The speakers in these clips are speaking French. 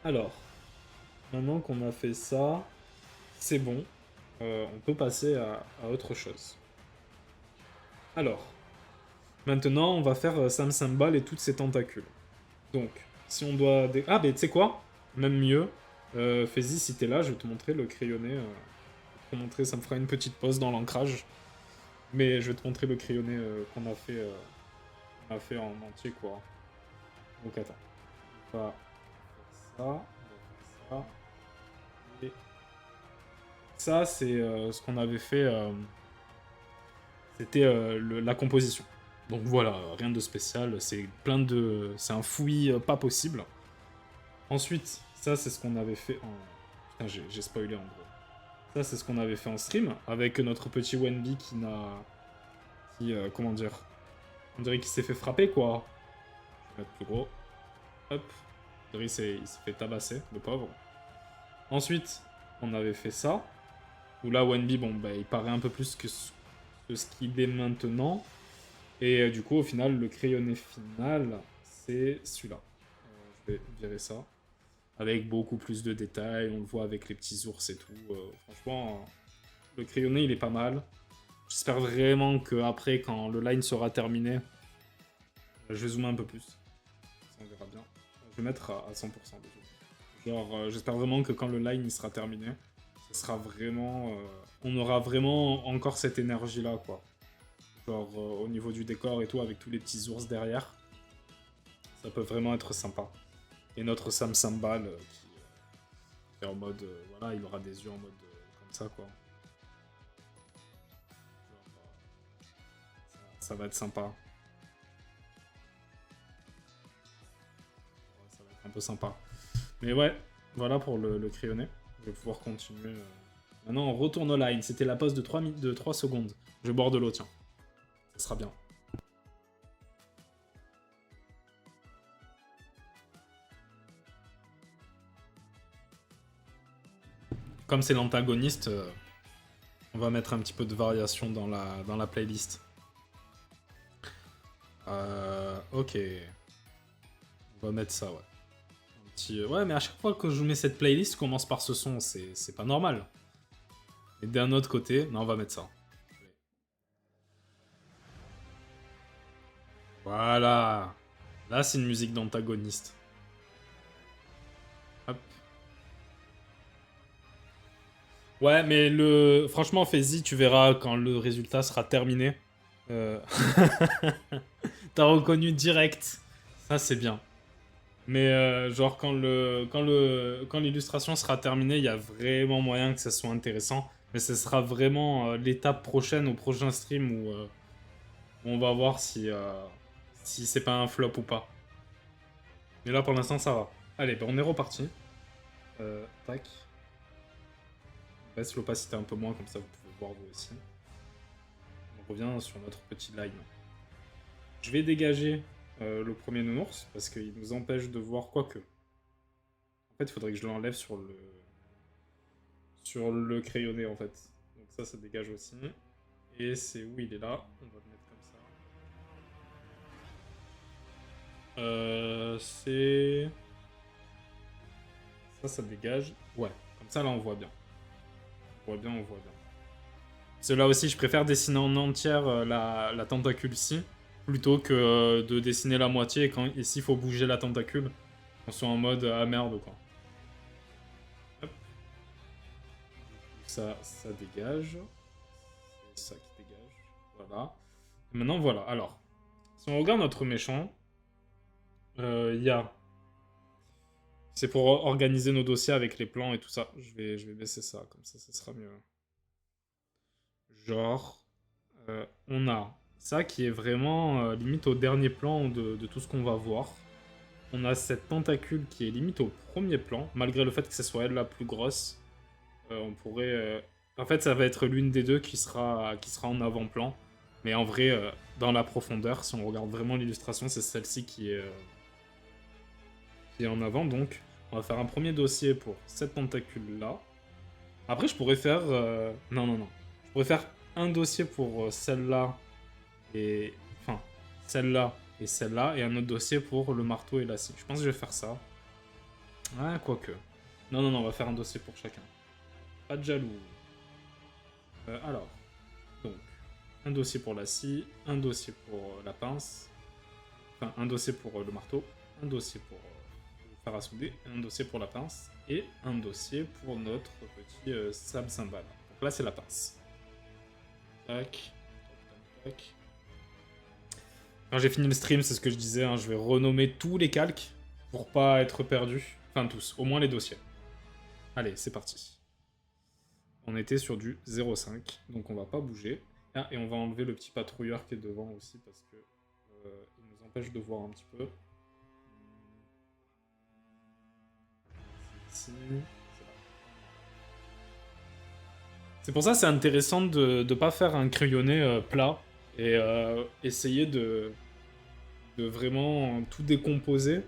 Alors, maintenant qu'on a fait ça, c'est bon. On peut passer à autre chose. Alors, maintenant, on va faire Sam Sambal et toutes ses tentacules. Donc, si on doit... Ah, mais tu sais quoi? Même mieux. Fais-y, si t'es là, je vais te montrer le crayonné. Je vais te montrer, ça me fera une petite pause dans l'ancrage. Mais je vais te montrer le crayonné qu'on a fait en entier, quoi. Donc, attends. On va faire ça. On va faire ça. Et ça, c'est ce qu'on avait fait. C'était la composition. Donc voilà, rien de spécial. C'est plein de. C'est un fouillis pas possible. Ensuite, ça, c'est ce qu'on avait fait en. Putain, j'ai spoilé en gros. Ça, c'est ce qu'on avait fait en stream avec notre petit Wenby qui n'a. Comment dire? On dirait qu'il s'est fait frapper quoi. Je vais mettre plus gros. Hop. On dirait qu'il s'est fait tabasser, le pauvre. Ensuite, on avait fait ça. Où là, Wenby, bon, bah, il paraît un peu plus que ce qu'il est maintenant. Et du coup, au final, le crayonné final, c'est celui-là. Je vais virer ça. Avec beaucoup plus de détails, on le voit avec les petits ours et tout. Franchement, le crayonné, il est pas mal. J'espère vraiment que après, quand le line sera terminé, je vais zoomer un peu plus. Ça, on verra bien. Je vais mettre à 100% de zoom. Genre, j'espère vraiment que quand le line il sera terminé, ce sera vraiment... on aura vraiment encore cette énergie-là, quoi. Genre, au niveau du décor et tout, avec tous les petits ours derrière. Ça peut vraiment être sympa. Et notre Sam Sambal qui est en mode. Voilà, il aura des yeux en mode. Comme ça, quoi. Genre, ça va être sympa. Ouais, ça va être un peu sympa. Mais ouais, voilà pour le crayonné. Je vais pouvoir continuer. Maintenant, on retourne au line. C'était la pause de 3 secondes. Je vais boire de l'eau, tiens. Ça sera bien. Comme c'est l'antagoniste, on va mettre un petit peu de variation dans la playlist. Ok. On va mettre ça, ouais. Ouais, mais à chaque fois que je mets cette playlist, commence par ce son, c'est pas normal. Et d'un autre côté, non, on va mettre ça. Voilà. Là, c'est une musique d'antagoniste. Hop. Ouais, mais franchement, fais-y, tu verras quand le résultat sera terminé. Euh, T'as reconnu direct. Ça, c'est bien. Mais genre, quand l'illustration sera terminée, il y a vraiment moyen que ça soit intéressant. Mais ce sera vraiment l'étape prochaine, au prochain stream, où on va voir si c'est pas un flop ou pas. Mais là, pour l'instant, ça va. Allez, ben, on est reparti. Tac. On baisse l'opacité un peu moins, comme ça vous pouvez voir vous aussi. On revient sur notre petit line. Je vais dégager le premier nounours, parce qu'il nous empêche de voir quoi que. En fait, il faudrait que je l'enlève sur le crayonné, en fait. Donc ça dégage aussi. Et c'est où il est là. On va le mettre comme ça. C'est... Ça dégage. Ouais, comme ça, là, on voit bien. On voit bien, on voit bien. Cela aussi, je préfère dessiner en entière la tentacule-ci, plutôt que de dessiner la moitié et s'il faut bouger la tentacule, on soit en mode ah merde quoi. Hop. Ça dégage. C'est ça qui dégage. Voilà. Et maintenant, voilà. Alors, si on regarde notre méchant, il y a. C'est pour organiser nos dossiers avec les plans et tout ça. Je vais baisser ça, comme ça sera mieux. Genre, on a ça qui est vraiment limite au dernier plan de tout ce qu'on va voir. On a cette tentacule qui est limite au premier plan, malgré le fait que ce soit elle la plus grosse. On pourrait. En fait, ça va être l'une des deux qui sera en avant-plan. Mais en vrai, dans la profondeur, si on regarde vraiment l'illustration, c'est celle-ci qui est en avant. Donc, on va faire un premier dossier pour cette tentacule-là. Après, je pourrais faire. Non, non, non. Je pourrais faire un dossier pour celle-là et. Enfin, celle-là et celle-là, et un autre dossier pour le marteau et la scie. Je pense que je vais faire ça. Ah, quoique. Non, non, non, on va faire un dossier pour chacun. Pas de jaloux. Alors, donc, un dossier pour la scie, un dossier pour la pince, enfin, un dossier pour le marteau, un dossier pour le fer à souder, un dossier pour la pince, et un dossier pour notre petit sable cymbale. Donc là, c'est la pince. Tac, tac, tac, tac. Quand j'ai fini le stream, c'est ce que je disais, hein, je vais renommer tous les calques pour pas être perdu. Enfin, tous, au moins les dossiers. Allez, c'est parti. On était sur du 0,5, donc on va pas bouger. Ah, et on va enlever le petit patrouilleur qui est devant aussi parce que il nous empêche de voir un petit peu. C'est ici. C'est là. C'est pour ça que c'est intéressant de ne pas faire un crayonné plat et essayer de vraiment tout décomposer,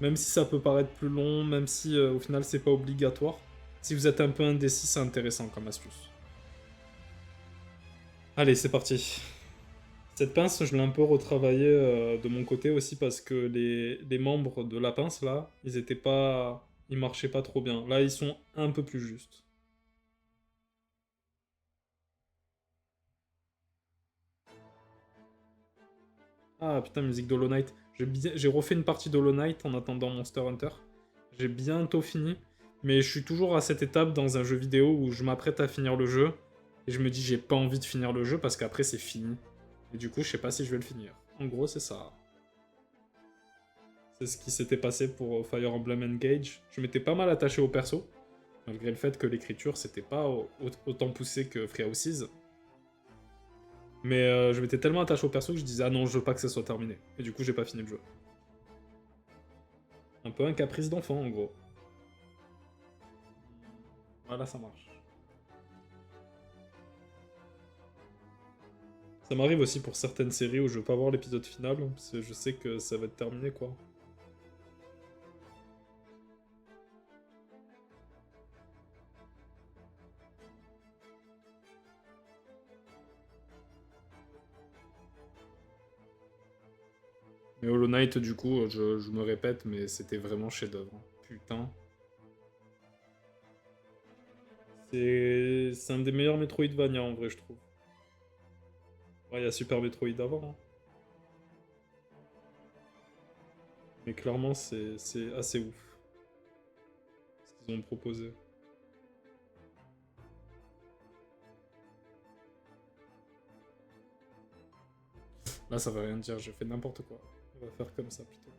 même si ça peut paraître plus long, même si au final c'est pas obligatoire. Si vous êtes un peu indécis, c'est intéressant comme astuce. Allez, c'est parti. Cette pince, je l'ai un peu retravaillée de mon côté aussi parce que les membres de la pince là, ils étaient pas. Ils marchaient pas trop bien. Là, ils sont un peu plus justes. Ah putain, musique d'Hollow Knight. J'ai refait une partie d'Hollow Knight en attendant Monster Hunter. J'ai bientôt fini. Mais je suis toujours à cette étape dans un jeu vidéo où je m'apprête à finir le jeu. Et je me dis, j'ai pas envie de finir le jeu parce qu'après, c'est fini. Et du coup, je sais pas si je vais le finir. En gros, c'est ça. C'est ce qui s'était passé pour Fire Emblem Engage. Je m'étais pas mal attaché au perso, malgré le fait que l'écriture c'était pas autant poussé que Free Houses. Mais je m'étais tellement attaché au perso que je disais ah non, je veux pas que ça soit terminé. Et du coup, j'ai pas fini le jeu. Un peu un caprice d'enfant en gros. Voilà, ça marche. Ça m'arrive aussi pour certaines séries où je veux pas voir l'épisode final, parce que je sais que ça va être terminé quoi. Mais Hollow Knight, du coup, je me répète, mais c'était vraiment chef-d'œuvre. Putain. C'est un des meilleurs Metroidvania en vrai, je trouve. Ouais, il y a Super Metroid avant, hein. Mais clairement, c'est assez ouf ce qu'ils ont proposé. Là, ça veut rien dire, j'ai fait n'importe quoi. On va faire comme ça plutôt.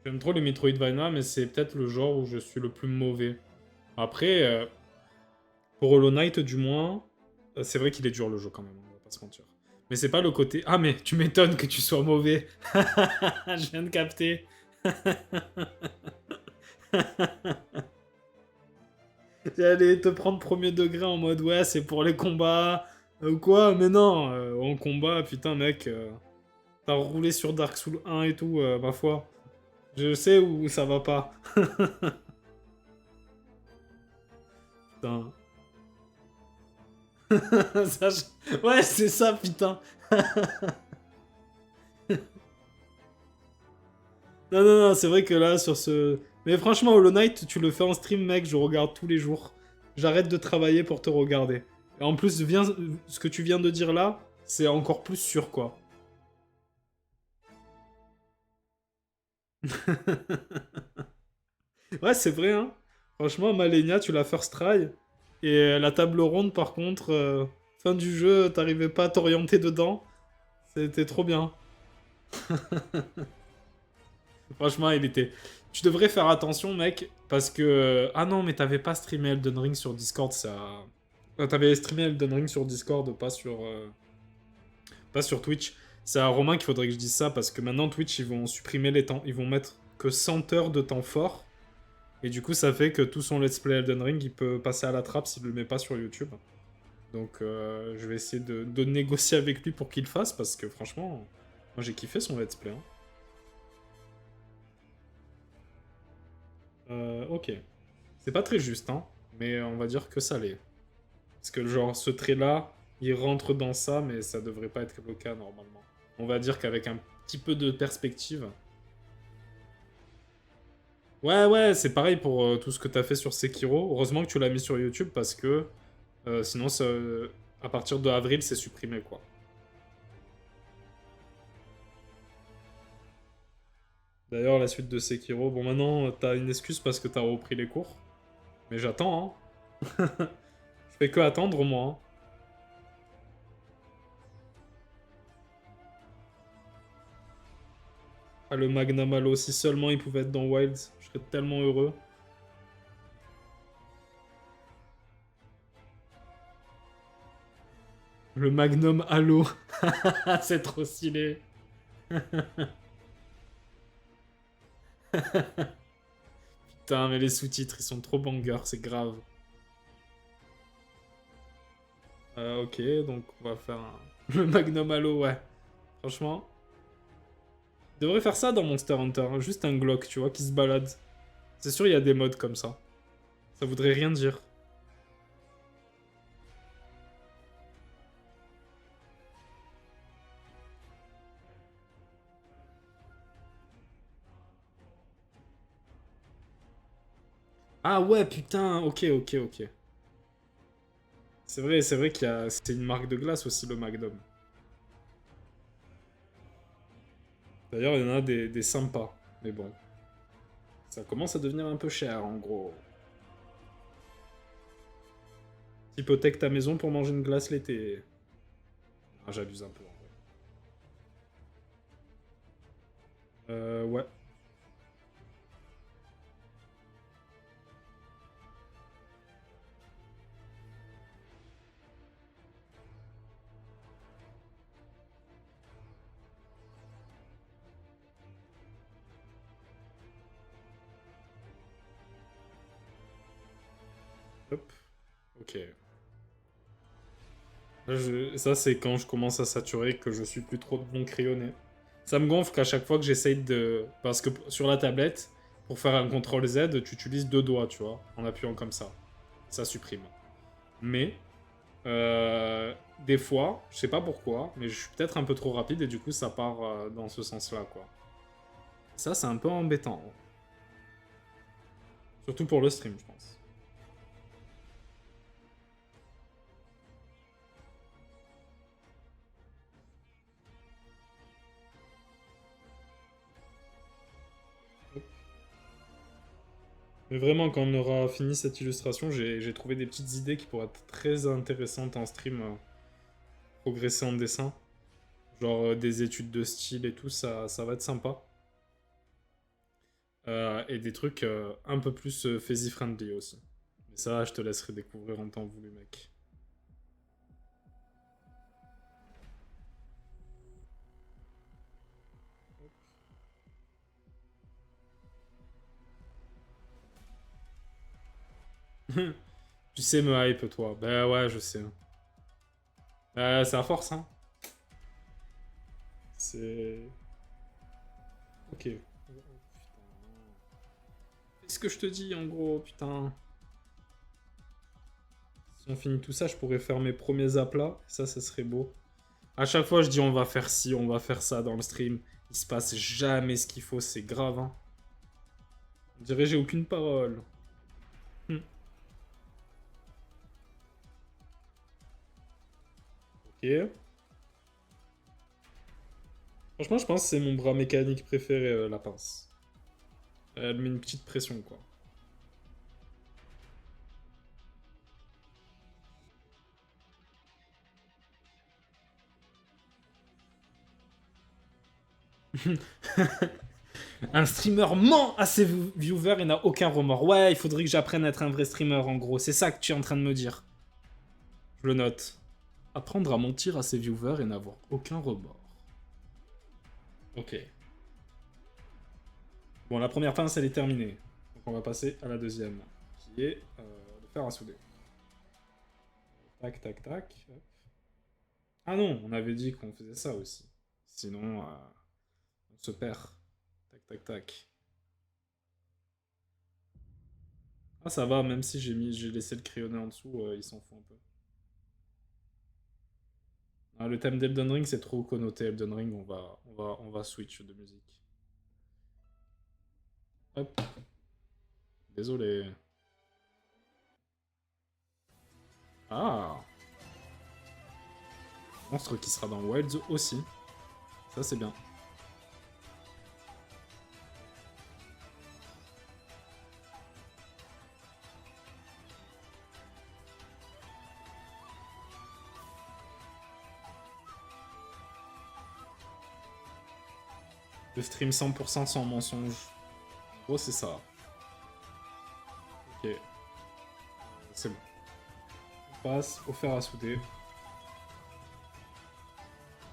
J'aime trop les Metroidvania, mais c'est peut-être le genre où je suis le plus mauvais. Après, pour Hollow Knight, du moins, c'est vrai qu'il est dur le jeu quand même, on va pas se mentir. Mais c'est pas le côté. Ah, mais tu m'étonnes que tu sois mauvais. Je viens de capter. J'allais te prendre premier degré en mode ouais, c'est pour les combats. Ou quoi? Mais non, en combat, putain, mec, t'as roulé sur Dark Souls 1 et tout, ma foi. Je sais où ça va pas. Putain. Ouais, c'est ça, putain. Non, non, non, c'est vrai que là, sur ce. Mais franchement, Hollow Knight, tu le fais en stream, mec, je regarde tous les jours. J'arrête de travailler pour te regarder. Et en plus, ce que tu viens de dire là, c'est encore plus sûr, quoi. Ouais, c'est vrai, hein. Franchement, Malenia, tu l'as first try. Et la table ronde, par contre, fin du jeu, t'arrivais pas à t'orienter dedans. C'était trop bien. Franchement, il était. Tu devrais faire attention, mec, parce que. Ah non, mais t'avais pas streamé Elden Ring sur Discord, ça. T'avais streamé Elden Ring sur Discord, pas sur Twitch. C'est à Romain qu'il faudrait que je dise ça, parce que maintenant, Twitch, ils vont supprimer les temps. Ils vont mettre que 100 heures de temps fort. Et du coup, ça fait que tout son let's play Elden Ring, il peut passer à la trappe s'il le met pas sur YouTube. Donc, je vais essayer de négocier avec lui pour qu'il le fasse, parce que franchement, moi j'ai kiffé son let's play, hein. Ok. C'est pas très juste, hein, mais on va dire que ça l'est. Parce que genre, ce trait-là, il rentre dans ça, mais ça devrait pas être le cas normalement. On va dire qu'avec un petit peu de perspective. Ouais, ouais, c'est pareil pour tout ce que t'as fait sur Sekiro. Heureusement que tu l'as mis sur YouTube parce que sinon, à partir de avril, c'est supprimé, quoi. D'ailleurs, la suite de Sekiro, bon, maintenant, t'as une excuse parce que t'as repris les cours. Mais j'attends, hein. Je fais que attendre, moi. Hein. Ah, le Magnum Halo, si seulement il pouvait être dans Wilds, je serais tellement heureux. Le Magnum Halo. C'est trop stylé. Putain, mais les sous-titres, ils sont trop bangers, c'est grave. Ok, donc on va faire le Magnum Halo, ouais. Franchement, il devrait faire ça dans Monster Hunter, hein. Juste un Glock, tu vois, qui se balade. C'est sûr, il y a des modes comme ça. Ça voudrait rien dire. Ah ouais, putain, ok, ok, ok. C'est vrai qu'il y a... C'est une marque de glace aussi, le Magnum. D'ailleurs, il y en a des sympas. Mais bon, ça commence à devenir un peu cher, en gros. T'hypothèques ta maison pour manger une glace l'été. Ah, j'abuse un peu, en vrai. Ouais. Hop. Ok. Là, ça, c'est quand je commence à saturer que je suis plus trop de bon crayonné. Ça me gonfle qu'à chaque fois que j'essaye de... Parce que sur la tablette, pour faire un CTRL Z, tu utilises deux doigts, tu vois, en appuyant comme ça. Ça supprime. Mais, des fois, je sais pas pourquoi, mais je suis peut-être un peu trop rapide et du coup, ça part dans ce sens-là, quoi. Ça, c'est un peu embêtant. Surtout pour le stream, je pense. Mais vraiment, quand on aura fini cette illustration, j'ai trouvé des petites idées qui pourraient être très intéressantes en stream, progresser en dessin. Genre des études de style et tout, ça va être sympa. Et des trucs un peu plus Faisy-friendly aussi. Mais ça, je te laisserai découvrir en temps voulu, mec. Tu sais me hype, toi. Bah ouais, je sais. C'est à force, hein. C'est... Ok. Oh, putain. Fais ce que je te dis, en gros, putain. Si on finit tout ça, je pourrais faire mes premiers aplats. Ça serait beau. À chaque fois, je dis on va faire ci, on va faire ça dans le stream. Il se passe jamais ce qu'il faut, c'est grave, hein. On dirait j'ai aucune parole. Hmm. Ok. Franchement, je pense que c'est mon bras mécanique préféré, la pince. Elle met une petite pression, quoi. Un streamer ment à ses viewers et n'a aucun remords. Ouais, il faudrait que j'apprenne à être un vrai streamer, en gros. C'est ça que tu es en train de me dire. Je le note. Apprendre à mentir à ses viewers et n'avoir aucun remords. Ok. Bon, la première pince, elle est terminée. Donc on va passer à la deuxième, qui est le fer à souder. Tac, tac, tac. Hop. Ah non, on avait dit qu'on faisait ça aussi. Sinon, on se perd. Tac, tac, tac. Ah, ça va, même si j'ai laissé le crayonné en dessous, il s'en fout un peu. Ah, le thème d'Elden Ring, c'est trop connoté Elden Ring, on va switch de musique. Hop, désolé. Ah, monstre qui sera dans Wilds aussi. Ça, c'est bien. Le stream 100% sans mensonge. En gros, c'est ça. Ok. C'est bon. On passe au fer à souder.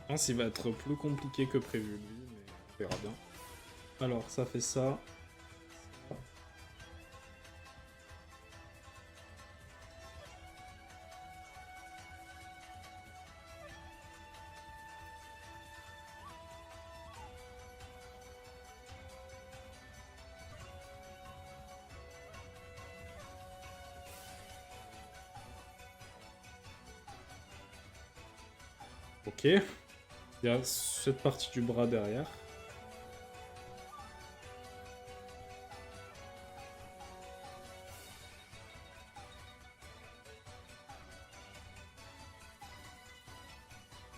Je pense qu'il va être plus compliqué que prévu, lui, mais on verra bien. Alors, ça fait ça. Ok. Il y a cette partie du bras derrière.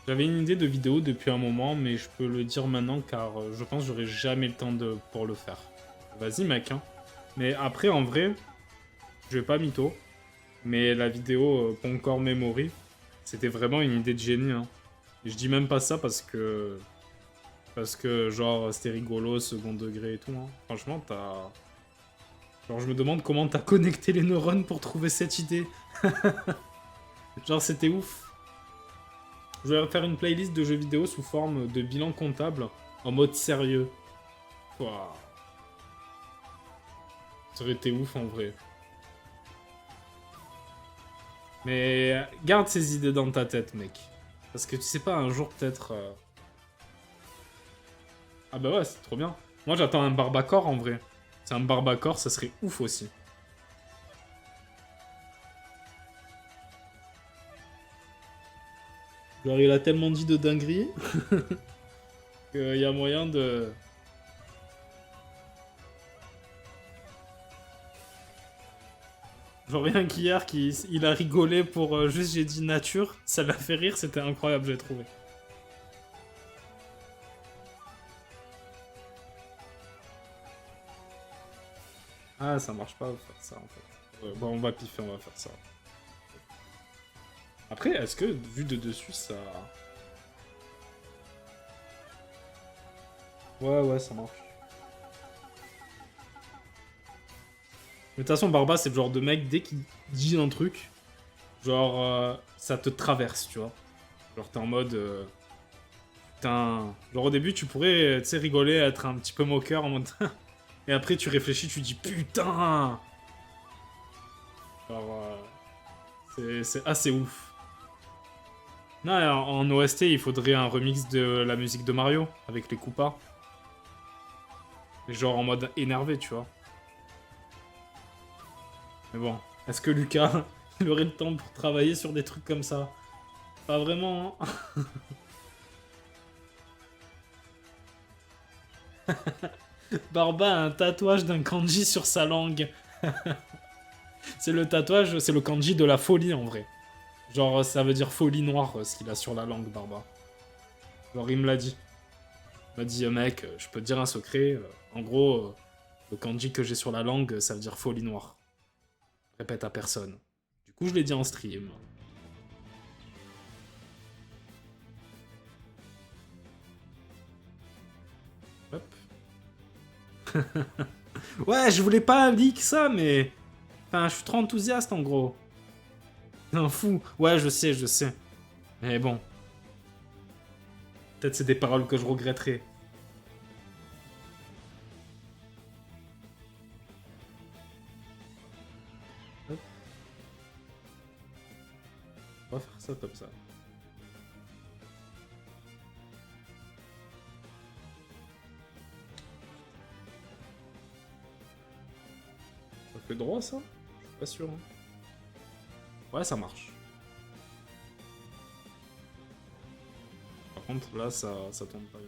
J'avais une idée de vidéo depuis un moment, mais je peux le dire maintenant car je pense que j'aurai jamais le temps pour le faire. Vas-y mec, hein. Mais après, en vrai, je vais pas mytho, mais la vidéo Poncor Memory, c'était vraiment une idée de génie, hein. Et je dis même pas ça parce que... Parce que, genre, c'était rigolo, second degré et tout, hein. Franchement, t'as... Genre, je me demande comment t'as connecté les neurones pour trouver cette idée. Genre, c'était ouf. Je vais faire une playlist de jeux vidéo sous forme de bilan comptable, en mode sérieux. Ouah. Ça aurait été ouf, en vrai. Mais garde ces idées dans ta tête, mec. Parce que tu sais pas, un jour, peut-être... Ah bah ouais, c'est trop bien. Moi, j'attends un Barbacore, en vrai. C'est un Barbacore, ça serait ouf aussi. Genre, il a tellement dit de dinguerie qu'il y a moyen de... Genre rien qu'hier, il a rigolé pour juste j'ai dit nature, ça l'a fait rire, c'était incroyable, j'ai trouvé. Ah, ça marche pas de faire ça en fait. Bon, on va piffer, on va faire ça. Après, est-ce que vu de dessus, ça... Ouais, ouais, ça marche. Mais de toute façon, Barba, c'est le genre de mec, dès qu'il dit un truc, genre, ça te traverse, tu vois. Genre, t'es en mode... putain... Genre, au début, tu pourrais, tu sais, rigoler, être un petit peu moqueur, en mode... Et après, tu réfléchis, tu dis, putain. Genre, c'est assez ouf. Non, en OST, il faudrait un remix de la musique de Mario, avec les Koopas. Genre en mode énervé, tu vois. Mais bon, est-ce que Lucas, il aurait le temps pour travailler sur des trucs comme ça? Pas vraiment, hein. Barba a un tatouage d'un kanji sur sa langue. C'est le tatouage, c'est le kanji de la folie en vrai. Genre, ça veut dire folie noire, ce qu'il a sur la langue, Barba. Genre, il me l'a dit. Il m'a dit, mec, je peux te dire un secret. En gros, le kanji que j'ai sur la langue, ça veut dire folie noire. Répète à personne. Du coup, je l'ai dit en stream. Hop. Ouais, je voulais pas leak ça, mais... Enfin, je suis trop enthousiaste, en gros. Un fou. Ouais, je sais, je sais. Mais bon. Peut-être c'est des paroles que je regretterai. Hop. On va faire ça comme ça. Ça fait droit, ça? Je suis pas sûr. Hein. Ouais, ça marche. contre, là, ça tourne pas bien.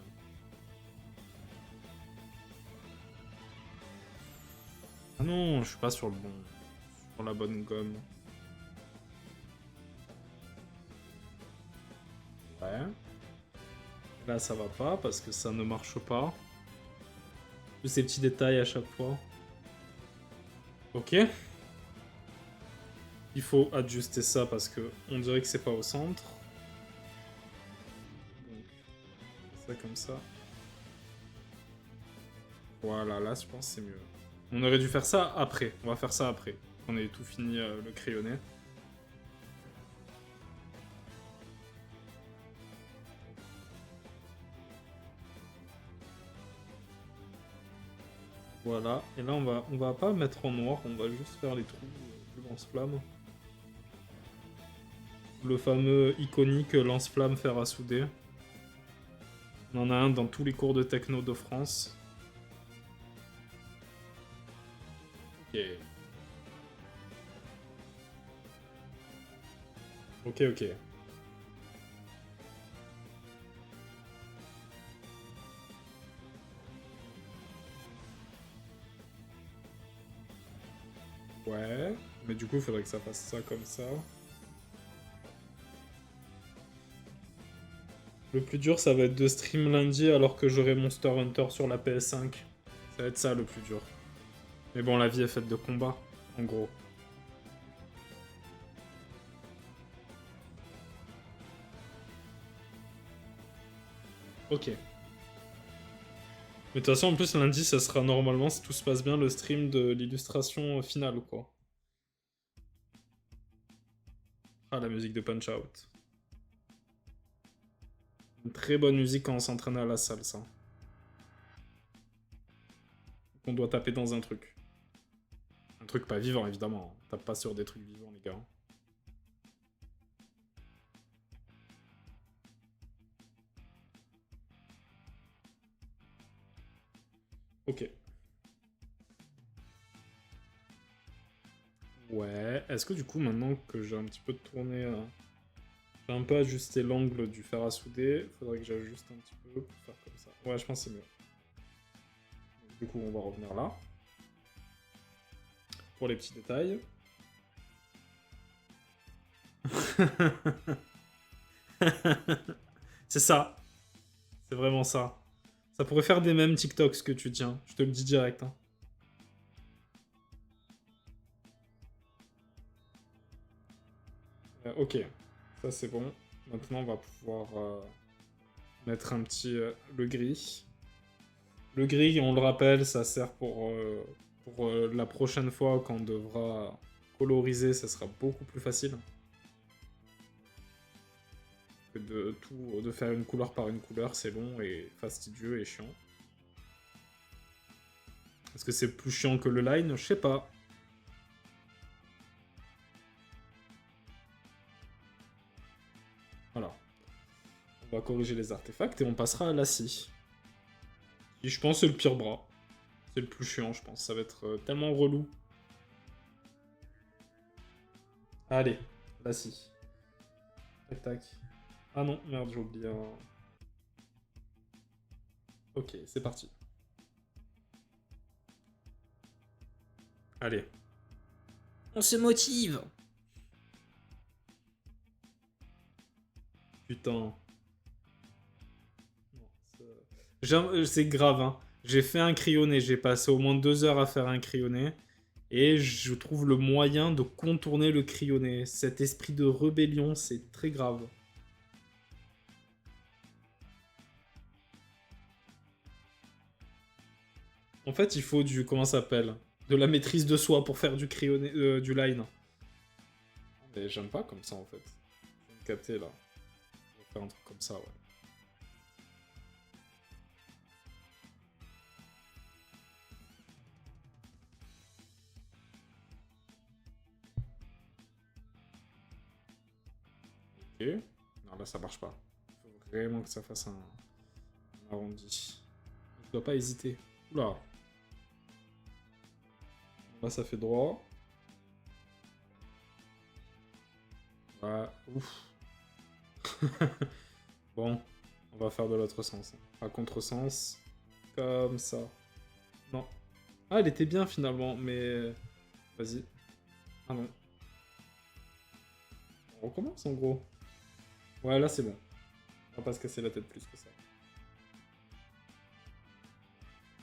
Ah non, je suis pas sur le bon... sur la bonne gomme. Ouais. Là, ça va pas, parce que ça ne marche pas. Tous ces petits détails à chaque fois. Ok. Il faut ajuster ça, parce que on dirait que c'est pas au centre. Donc, ça comme ça. Voilà, là, je pense que c'est mieux. On aurait dû faire ça après. On va faire ça après. On ait tout fini le crayonné. Voilà. Et là, on va pas mettre en noir. On va juste faire les trous du lance-flamme. Le fameux iconique lance-flamme fer à souder. On en a un dans tous les cours de techno de France. Ok. Ok, ok. Ouais. Mais du coup, il faudrait que ça fasse ça comme ça. Le plus dur, ça va être de stream lundi alors que j'aurai Monster Hunter sur la PS5. Ça va être ça le plus dur. Mais bon, la vie est faite de combats, en gros. Ok. Mais de toute façon, en plus, lundi, ça sera normalement, si tout se passe bien, le stream de l'illustration finale, quoi. Ah, la musique de Punch-Out. Une très bonne musique quand on s'entraîne à la salle, ça. On doit taper dans un truc. Un truc pas vivant, évidemment. On tape pas sur des trucs vivants, les gars. Ok. Ouais. Est-ce que du coup, maintenant que j'ai un petit peu tourné... j'ai un peu ajusté l'angle du fer à souder, faudrait que j'ajuste un petit peu pour faire comme ça. Ouais, je pense que c'est mieux. Du coup, on va revenir là. Pour les petits détails. C'est ça. C'est vraiment ça. Ça pourrait faire des mêmes TikTok ce que tu tiens. Je te le dis direct. Hein. Ok. Ça c'est bon. Maintenant on va pouvoir mettre un petit... le gris. Le gris, on le rappelle, ça sert pour la prochaine fois quand on devra coloriser, ça sera beaucoup plus facile. Que de faire une couleur par une couleur, c'est long et fastidieux et chiant. Est-ce que c'est plus chiant que le line? Je sais pas. Voilà. On va corriger les artefacts et on passera à la scie. Qui, je pense, c'est le pire bras. C'est le plus chiant, je pense. Ça va être tellement relou. Allez, la scie. Tac, tac. Ah non, merde, j'ai oublié un... Ok, c'est parti. Allez. On se motive. Putain. C'est grave, hein. J'ai fait un crayonné, j'ai passé au moins 2 heures à faire un crayonné. Et je trouve le moyen de contourner le crayonné. Cet esprit de rébellion, c'est très grave. En fait, il faut du... Comment ça s'appelle? De la maîtrise de soi pour faire du crayonné... du line. Mais j'aime pas comme ça, en fait. Je viens de capter, là. On va faire un truc comme ça, ouais. Ok. Non, là, ça marche pas. Il faut vraiment que ça fasse un arrondi. Je dois pas hésiter. Oula. Là, ça fait droit. Ouais. Ouf. Bon. On va faire de l'autre sens. À contresens. Comme ça. Non. Ah, elle était bien finalement, mais... Vas-y. Ah non. On recommence en gros. Ouais, là c'est bon. On va pas se casser la tête plus que ça.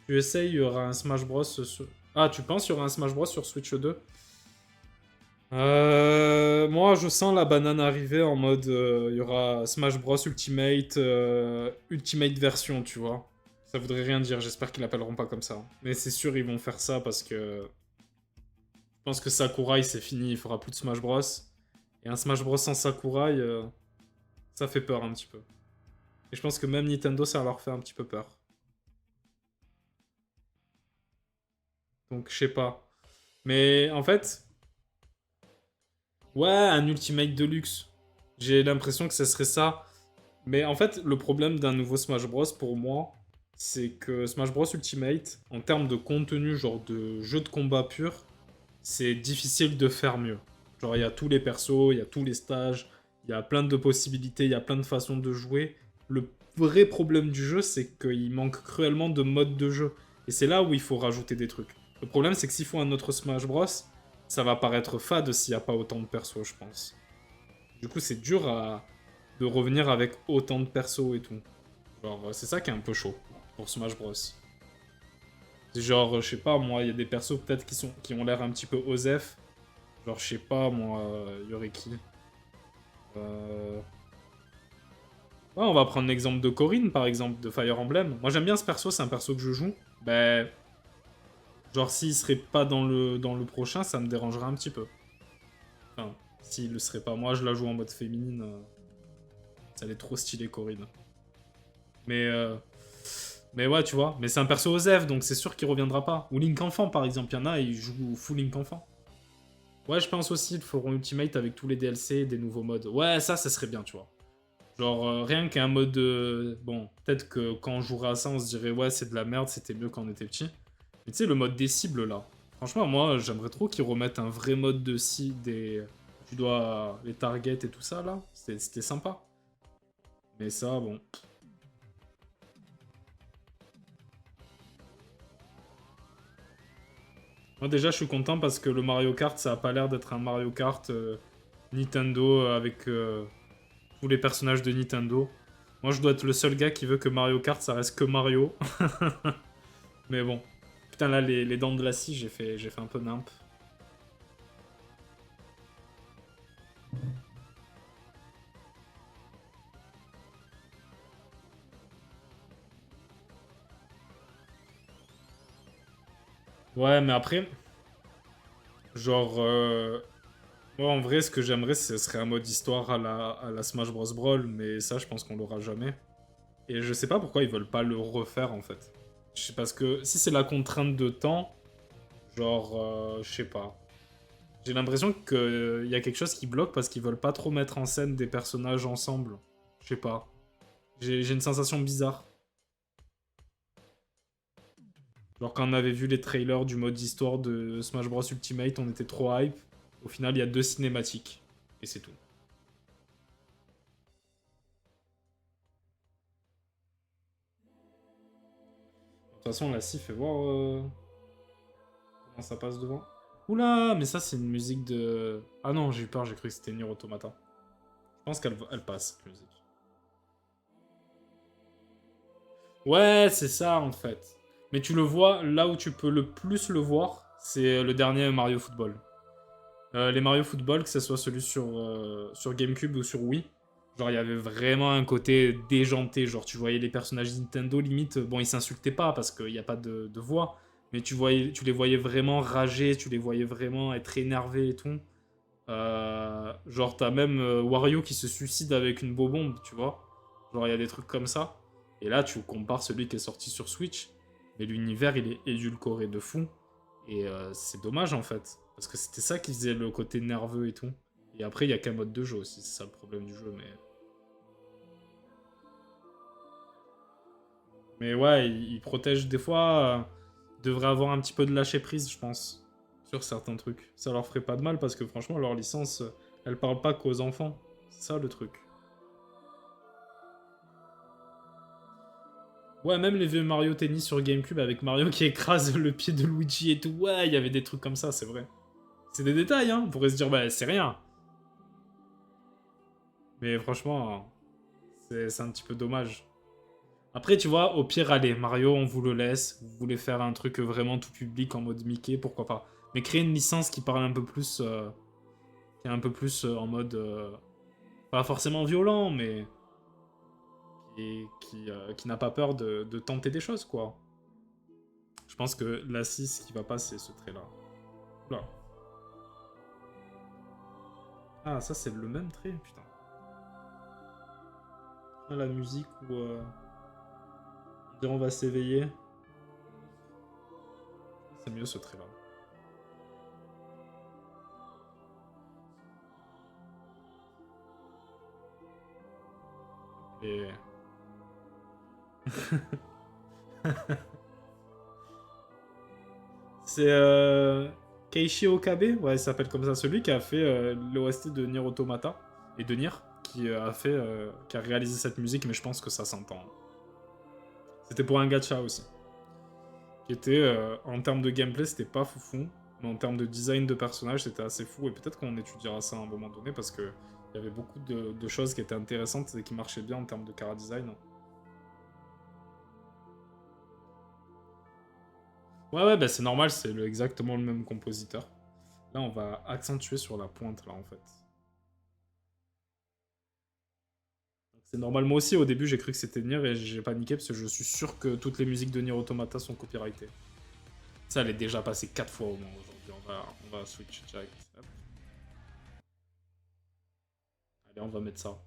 Tu essayes, il y aura un Smash Bros. Sur... Ah, tu penses qu'il y aura un Smash Bros. Sur Switch 2? Moi, je sens la banane arriver en mode... Il y aura Smash Bros. Ultimate, Ultimate version, tu vois. Ça voudrait rien dire, j'espère qu'ils l'appelleront pas comme ça. Mais c'est sûr, ils vont faire ça parce que... Je pense que Sakurai, c'est fini, il fera plus de Smash Bros. Et un Smash Bros sans Sakurai, ça fait peur un petit peu. Et je pense que même Nintendo, ça leur fait un petit peu peur. Donc, je sais pas. Mais en fait, ouais, un Ultimate Deluxe. J'ai l'impression que ce serait ça. Mais en fait, le problème d'un nouveau Smash Bros pour moi, c'est que Smash Bros Ultimate, en termes de contenu, genre de jeu de combat pur, c'est difficile de faire mieux. Genre, il y a tous les persos, il y a tous les stages, il y a plein de possibilités, il y a plein de façons de jouer. Le vrai problème du jeu, c'est qu'il manque cruellement de modes de jeu. Et c'est là où il faut rajouter des trucs. Le problème, c'est que s'il faut un autre Smash Bros, ça va paraître fade s'il n'y a pas autant de persos, je pense. Du coup, c'est dur de revenir avec autant de persos et tout. Genre, c'est ça qui est un peu chaud pour Smash Bros. Genre, je sais pas, moi, il y a des persos peut-être qui ont l'air un petit peu osef. Genre, je sais pas, moi, y aurait qui euh... Ouais, on va prendre l'exemple de Corrin, par exemple, de Fire Emblem. Moi, j'aime bien ce perso, c'est un perso que je joue. Ben, genre, s'il serait pas dans le prochain, ça me dérangerait un petit peu. Enfin, s'il le serait pas, moi, je la joue en mode féminine. Ça allait trop stylé, Corrin. Mais, mais ouais, tu vois. Mais c'est un perso osef, donc c'est sûr qu'il reviendra pas. Ou Link Enfant, par exemple. Il y en a, ils jouent full Link Enfant. Ouais, je pense aussi, ils feront Ultimate avec tous les DLC et des nouveaux modes. Ouais, ça serait bien, tu vois. Genre, rien qu'un mode... Bon, peut-être que quand on jouerait à ça, on se dirait, ouais, c'est de la merde, c'était mieux quand on était petit. Mais tu sais, le mode des cibles, là. Franchement, moi, j'aimerais trop qu'ils remettent un vrai mode de cible, des... Tu dois... Les targets et tout ça, là. C'était sympa. Mais ça, bon... Moi, déjà, je suis content parce que le Mario Kart, ça a pas l'air d'être un Mario Kart Nintendo avec tous les personnages de Nintendo. Moi, je dois être le seul gars qui veut que Mario Kart, ça reste que Mario. Mais bon. Putain, là, les dents de la scie, j'ai fait un peu nimp. Ouais, mais après, genre... Moi, en vrai, ce que j'aimerais, ce serait un mode histoire à la Smash Bros. Brawl, mais ça, je pense qu'on l'aura jamais. Et je sais pas pourquoi ils veulent pas le refaire, en fait. Je sais parce que si c'est la contrainte de temps, genre, je sais pas. J'ai l'impression qu'il y a quelque chose qui bloque parce qu'ils veulent pas trop mettre en scène des personnages ensemble. Je sais pas. J'ai une sensation bizarre. Genre quand on avait vu les trailers du mode histoire de Smash Bros Ultimate, on était trop hype. Au final, il y a 2 cinématiques. Et c'est tout. De toute façon, la scie fait voir comment ça passe devant. Oula, mais ça c'est une musique de... Ah non, j'ai eu peur, j'ai cru que c'était Nier Automata. Je pense qu'elle passe, cette musique. Ouais, c'est ça en fait. Mais tu le vois, là où tu peux le plus le voir, c'est le dernier Mario Football. Les Mario Football, que ce soit celui sur GameCube ou sur Wii, genre il y avait vraiment un côté déjanté. Genre tu voyais les personnages Nintendo, limite, bon ils s'insultaient pas parce qu'il n'y a pas de voix, mais tu les voyais vraiment rager, tu les voyais vraiment être énervés et tout. Genre t'as même Wario qui se suicide avec une bombe, tu vois. Genre il y a des trucs comme ça. Et là tu compares celui qui est sorti sur Switch, mais l'univers il est édulcoré de fou. Et c'est dommage en fait. Parce que c'était ça qui faisait le côté nerveux et tout. Et après il y a qu'un mode de jeu aussi, c'est ça le problème du jeu. Mais ouais, il protège des fois. Devrait avoir un petit peu de lâcher prise, je pense. Sur certains trucs. Ça leur ferait pas de mal parce que franchement leur licence, elle parle pas qu'aux enfants. C'est ça le truc. Ouais, même les vieux Mario Tennis sur GameCube avec Mario qui écrase le pied de Luigi et tout. Ouais, il y avait des trucs comme ça, c'est vrai. C'est des détails, hein. On pourrait se dire, bah, c'est rien. Mais franchement, c'est un petit peu dommage. Après, tu vois, au pire, allez, Mario, on vous le laisse. Vous voulez faire un truc vraiment tout public en mode Mickey, pourquoi pas. Mais créer une licence qui parle un peu plus... qui est un peu plus en mode... pas forcément violent, mais... qui n'a pas peur de tenter des choses, quoi. Je pense que la 6 qui va pas, c'est ce trait-là. Oula. Ah, ça, c'est le même trait, putain. Ah, la musique où... on dirait on va s'éveiller. C'est mieux ce trait-là. Et... c'est Keiichi Okabe, ouais, il s'appelle comme ça, celui qui a fait l'OST de Nier Automata et de Nier, qui a réalisé cette musique, mais je pense que ça s'entend. C'était pour un gacha aussi. Qui était, en termes de gameplay, c'était pas foufou, mais en termes de design de personnage, c'était assez fou, et peut-être qu'on étudiera ça à un moment donné, parce que il y avait beaucoup de choses qui étaient intéressantes et qui marchaient bien en termes de chara design. Ouais, ouais, bah c'est normal, c'est exactement le même compositeur. Là, on va accentuer sur la pointe, là, en fait. C'est normal, moi aussi, au début, j'ai cru que c'était Nier et j'ai paniqué parce que je suis sûr que toutes les musiques de Nier Automata sont copyrightées. Ça, elle est déjà passée 4 fois au moins aujourd'hui. On va switch direct. Hop. Allez, on va mettre ça.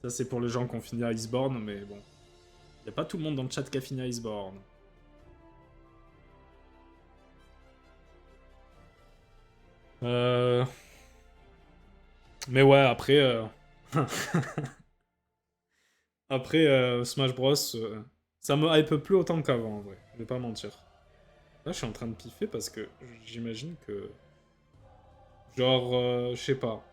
Ça, c'est pour les gens qui ont fini Iceborne, mais bon. Y a pas tout le monde dans le chat qui a fini Iceborne. Euh... Mais ouais, après... après, Smash Bros, ça me hype plus autant qu'avant, en vrai. Je vais pas mentir. Là, je suis en train de piffer parce que j'imagine que... Genre, je sais pas.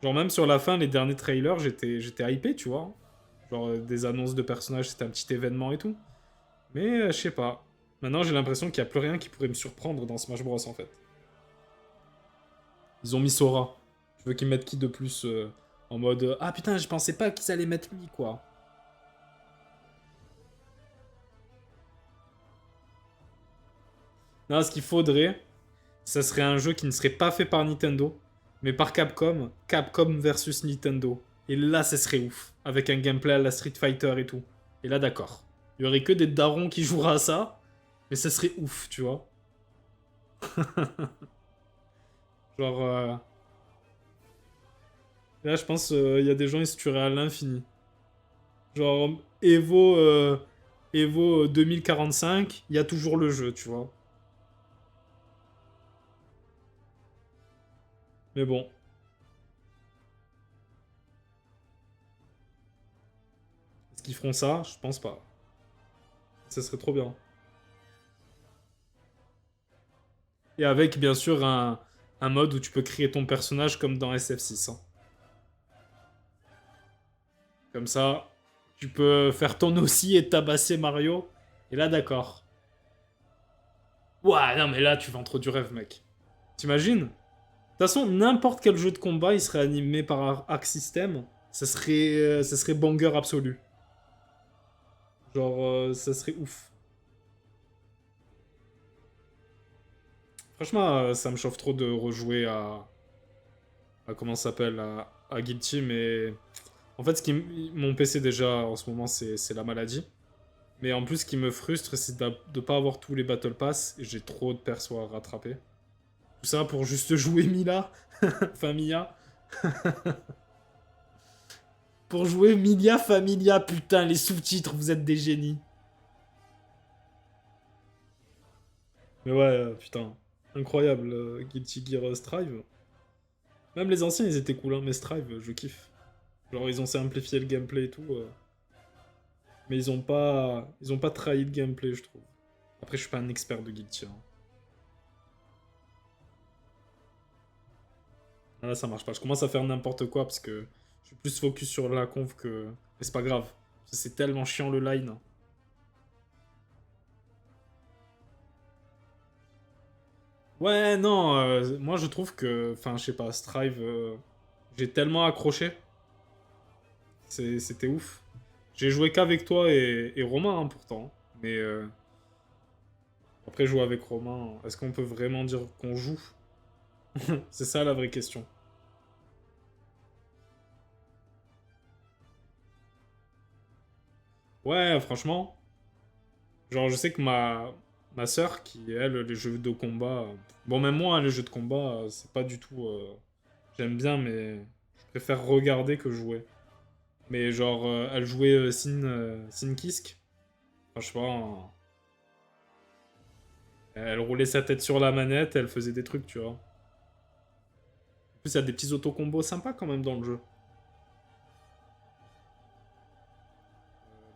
Genre, même sur la fin, les derniers trailers, j'étais hypé, tu vois. Genre, des annonces de personnages, c'était un petit événement et tout. Mais, je sais pas. Maintenant, j'ai l'impression qu'il y a plus rien qui pourrait me surprendre dans Smash Bros, en fait. Ils ont mis Sora. Tu veux qu'ils mettent qui de plus en mode ah putain, je pensais pas qu'ils allaient mettre lui, quoi. Non, ce qu'il faudrait, ça serait un jeu qui ne serait pas fait par Nintendo, mais par Capcom. Capcom versus Nintendo. Et là, ça serait ouf. Avec un gameplay à la Street Fighter et tout. Et là, d'accord. Il y aurait que des darons qui joueraient à ça, mais ça serait ouf, tu vois. Genre, là, je pense il y a des gens, ils se tueraient à l'infini. Genre, Evo 2045, il y a toujours le jeu, tu vois. Mais bon, est-ce qu'ils feront ça? Je pense pas. Ça serait trop bien. Et avec, bien sûr, un mode où tu peux créer ton personnage comme dans SF6, hein. Comme ça, tu peux faire ton aussi et tabasser Mario. Et là, d'accord. Ouais, non, mais là, tu vends trop du rêve, mec. T'imagines? De toute façon, n'importe quel jeu de combat, il serait animé par Arc System. Ça serait banger absolu. Genre, ça serait ouf. Franchement, ça me chauffe trop de rejouer à comment ça s'appelle, à Guilty, mais en fait, mon PC déjà en ce moment, c'est la maladie. Mais en plus, ce qui me frustre, c'est de pas avoir tous les Battle Pass, et j'ai trop de persos à rattraper. Tout ça pour juste jouer Mila, enfin Mia. Pour jouer Milia Familia, putain, les sous-titres, vous êtes des génies. Mais ouais, putain, incroyable, Guilty Gear Strive. Même les anciens, ils étaient cool, hein, mais Strive, je kiffe. Genre, ils ont simplifié le gameplay et tout. Mais ils ont pas trahi le gameplay, je trouve. Après, je suis pas un expert de Guilty, hein. Ah, là, ça marche pas. Je commence à faire n'importe quoi parce que Je suis plus focus sur la conf que... Mais c'est pas grave. C'est tellement chiant le line. Ouais, non, moi je trouve que... Enfin, je sais pas, Strive... j'ai tellement accroché. C'était ouf. J'ai joué qu'avec toi et Romain, hein, pourtant. Mais après, jouer avec Romain, est-ce qu'on peut vraiment dire qu'on joue? C'est ça la vraie question. Ouais, franchement, genre je sais que ma sœur, qui elle, les jeux de combat... Bon, même moi, hein, les jeux de combat, c'est pas du tout... j'aime bien, mais je préfère regarder que jouer. Mais genre, elle jouait Sin Kisk. Enfin, je sais pas, elle roulait sa tête sur la manette, elle faisait des trucs, tu vois. En plus, il y a des petits auto-combos sympas quand même dans le jeu.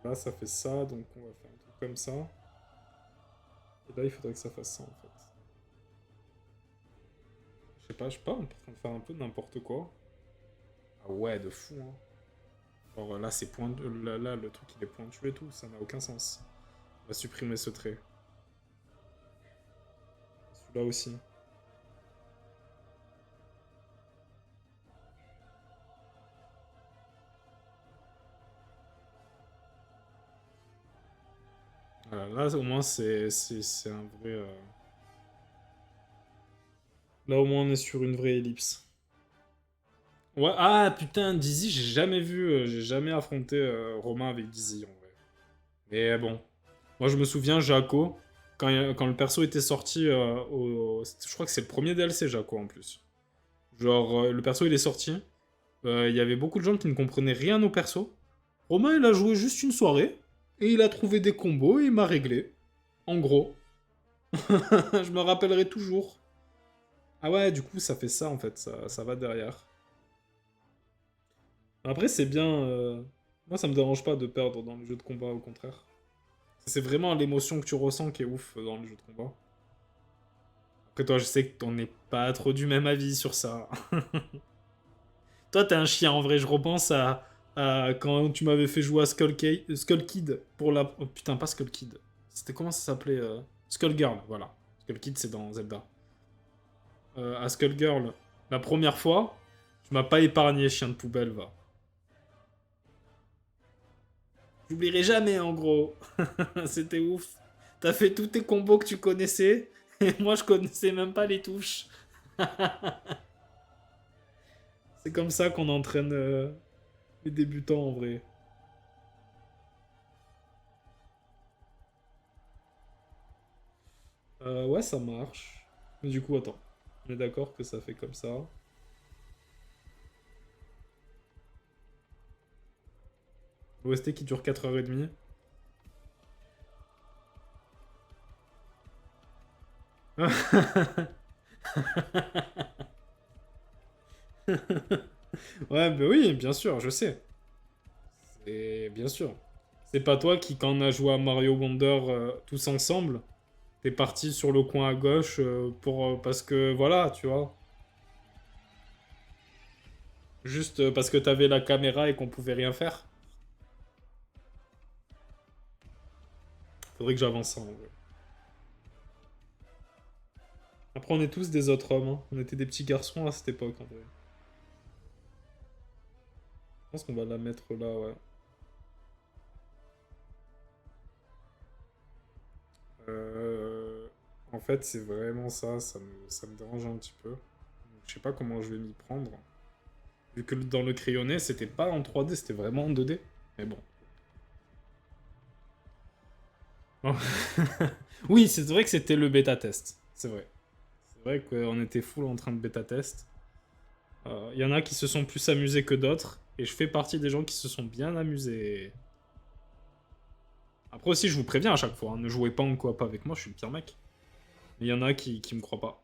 Là, ça fait ça, donc on va faire un truc comme ça. Et là, il faudrait que ça fasse ça, en fait. Je sais pas, on est en train de faire un peu n'importe quoi. Ah ouais, de fou, hein. Genre là, c'est point... là, le truc, il est pointu et tout, ça n'a aucun sens. On va supprimer ce trait. Celui-là aussi. Voilà, là, au moins, c'est un vrai... Là, au moins, on est sur une vraie ellipse. Ouais, ah putain, Dizzy, j'ai jamais affronté Romain avec Dizzy en vrai. Mais bon, moi je me souviens, Jaco, quand le perso était sorti, je crois que c'est le premier DLC Jaco en plus. Genre, le perso il est sorti, il y avait beaucoup de gens qui ne comprenaient rien au perso. Romain il a joué juste une soirée, et il a trouvé des combos et il m'a réglé. En gros. Je me rappellerai toujours. Ah ouais, du coup ça fait ça en fait, ça va derrière. Après, c'est bien. Moi, ça me dérange pas de perdre dans les jeux de combat, au contraire. C'est vraiment l'émotion que tu ressens qui est ouf dans les jeux de combat. Après, toi, je sais qu'on n'est pas trop du même avis sur ça. Toi, t'es un chien, en vrai. Je repense à quand tu m'avais fait jouer à Skull Kid pour la. Oh putain, pas Skull Kid. C'était comment ça s'appelait Skull Girl, voilà. Skull Kid, c'est dans Zelda. À Skull Girl, la première fois, tu m'as pas épargné, chien de poubelle, va. J'oublierai jamais, en gros. C'était ouf. T'as fait tous tes combos que tu connaissais, et moi je connaissais même pas les touches. C'est comme ça qu'on entraîne les débutants en vrai. Ouais, ça marche. Mais du coup, attends. On est d'accord que ça fait comme ça. OST qui dure 4h30. Ouais, bah oui, bien sûr, je sais. C'est bien sûr. C'est pas toi qui, quand on a joué à Mario Wonder tous ensemble, t'es parti sur le coin à gauche parce que voilà, tu vois. Juste parce que t'avais la caméra et qu'on pouvait rien faire. Faudrait que j'avance ça en vrai. Après, on est tous des autres hommes, hein. On était des petits garçons à cette époque en vrai. Je pense qu'on va la mettre là, ouais. Euh, En fait, c'est vraiment ça, ça me dérange un petit peu. Donc, je sais pas comment je vais m'y prendre. Vu que dans le crayonné, c'était pas en 3D, c'était vraiment en 2D. Mais bon. Oui, c'est vrai que c'était le bêta test. C'est vrai. C'est vrai qu'on était full en train de bêta test. Il y en a qui se sont plus amusés que d'autres. Et je fais partie des gens qui se sont bien amusés. Après aussi, je vous préviens à chaque fois, hein, ne jouez pas en coop avec moi, je suis le pire mec. Mais il y en a qui me croient pas.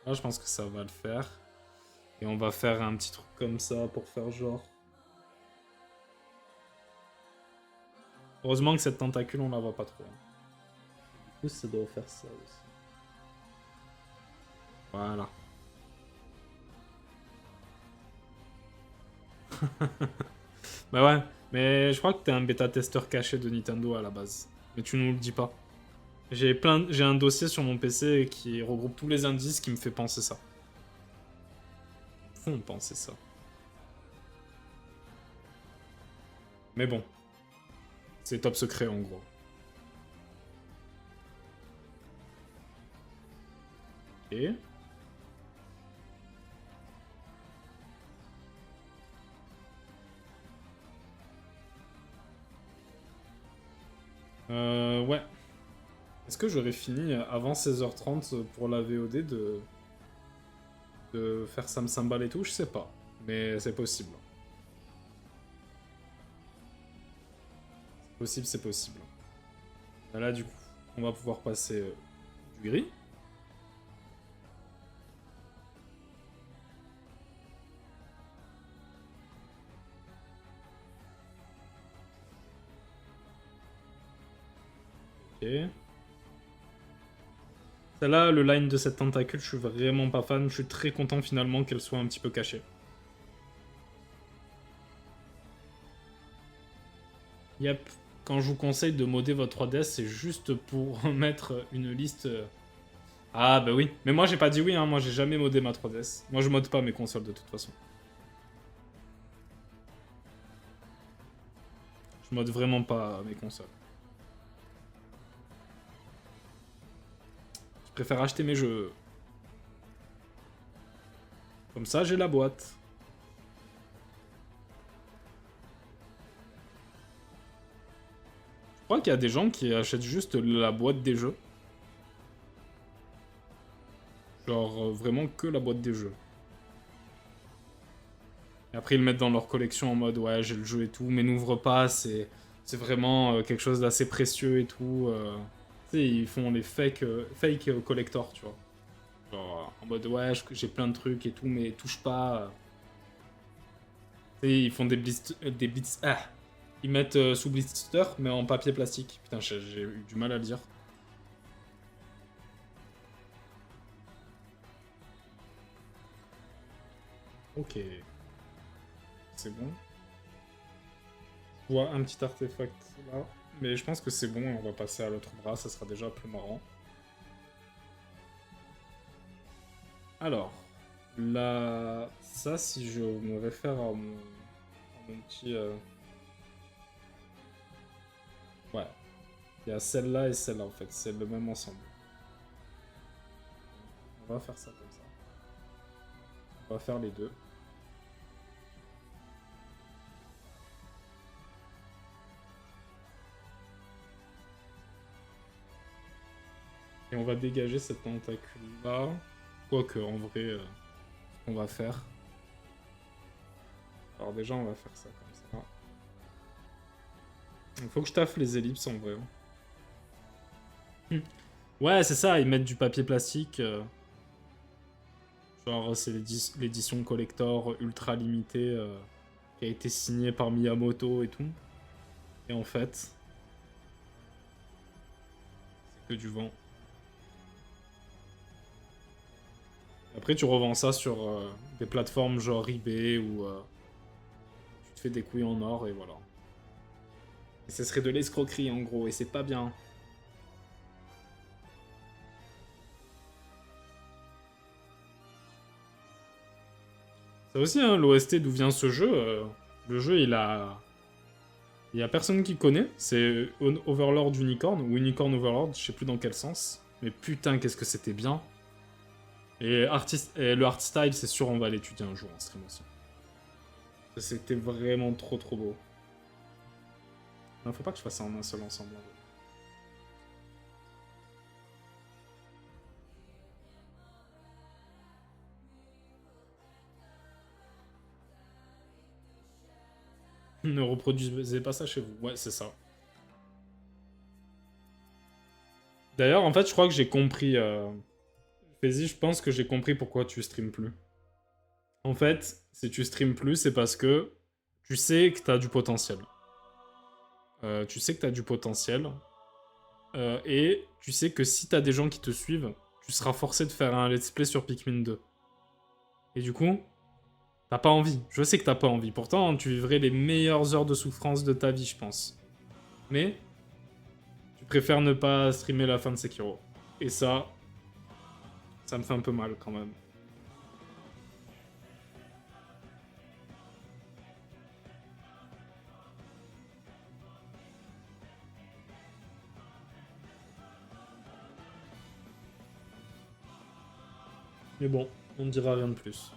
Là, je pense que ça va le faire. Et on va faire un petit truc comme ça pour faire genre. Heureusement que cette tentacule, on la voit pas trop, hein. Du coup, ça doit faire ça aussi. Voilà. Bah ouais, mais je crois que t'es un bêta-testeur caché de Nintendo à la base. Mais tu nous le dis pas. J'ai un dossier sur mon PC qui regroupe tous les indices qui me fait penser ça. Font penser ça. Mais bon, c'est top secret en gros. Ok. Ouais. Est-ce que j'aurais fini avant 16h30 pour la VOD de faire Sam Sambal et tout? Je sais pas. Mais c'est possible. C'est possible, c'est possible. Là, du coup, on va pouvoir passer du gris. Ok. Celle-là, le line de cette tentacule, je suis vraiment pas fan. Je suis très content finalement qu'elle soit un petit peu cachée. Yep. Quand je vous conseille de modder votre 3DS, c'est juste pour mettre une liste. Ah bah oui. Mais moi j'ai pas dit oui, hein. Moi j'ai jamais modé ma 3DS. Moi je mode pas mes consoles de toute façon. Je mode vraiment pas mes consoles. Je préfère acheter mes jeux. Comme ça j'ai la boîte. Je crois qu'il y a des gens qui achètent juste la boîte des jeux. Genre vraiment que la boîte des jeux. Et après, ils le mettent dans leur collection en mode ouais, j'ai le jeu et tout, mais n'ouvre pas, c'est vraiment quelque chose d'assez précieux et tout. Tu sais, ils font les fake collector, tu vois. Genre en mode ouais, j'ai plein de trucs et tout, mais touche pas. Tu sais, ils font des blitz. Ah! Ils mettent sous blister, mais en papier plastique. Putain, j'ai eu du mal à le dire. Ok, c'est bon. Je vois un petit artefact là. Mais je pense que c'est bon, on va passer à l'autre bras, ça sera déjà plus marrant. Alors, là, ça, si je me réfère à mon petit... Ouais, il y a celle-là et celle-là en fait, c'est le même ensemble. On va faire ça comme ça. On va faire les deux. Et on va dégager cette tentacule-là. Quoique, en vrai, ce qu'on va faire... Alors déjà, on va faire ça comme ça. Il faut que je taffe les ellipses en vrai. Ouais, c'est ça, ils mettent du papier plastique. Genre, c'est l'édition collector ultra limitée qui a été signée par Miyamoto et tout. Et en fait, c'est que du vent. Après, tu revends ça sur des plateformes genre eBay ou tu te fais des couilles en or et voilà. Et ce serait de l'escroquerie en gros, et c'est pas bien. Ça aussi, hein, l'OST d'où vient ce jeu. Le jeu, il a. Il y a personne qui connaît. C'est Overlord Unicorn ou Unicorn Overlord, je sais plus dans quel sens. Mais putain, qu'est-ce que c'était bien. Et le art style, c'est sûr, on va l'étudier un jour en stream aussi. C'était vraiment trop trop beau. Non, faut pas que je fasse ça en un seul ensemble. Ne reproduisez pas ça chez vous. Ouais, c'est ça. D'ailleurs, en fait, je crois que j'ai compris. Fais-y, je pense que j'ai compris pourquoi tu stream plus. En fait, si tu stream plus, c'est parce que tu sais que t'as du potentiel. Tu sais que t'as du potentiel. Et tu sais que si t'as des gens qui te suivent, tu tu seras forcé de faire un let's play sur Pikmin 2. Et du coup, t'as pas envie. Je sais que t'as pas envie. Pourtant, tu vivrais les meilleures heures de souffrance de ta vie, je pense. Mais, tu préfères ne pas streamer la fin de Sekiro. Et ça me fait un peu mal quand même. Mais bon, on ne dira rien de plus.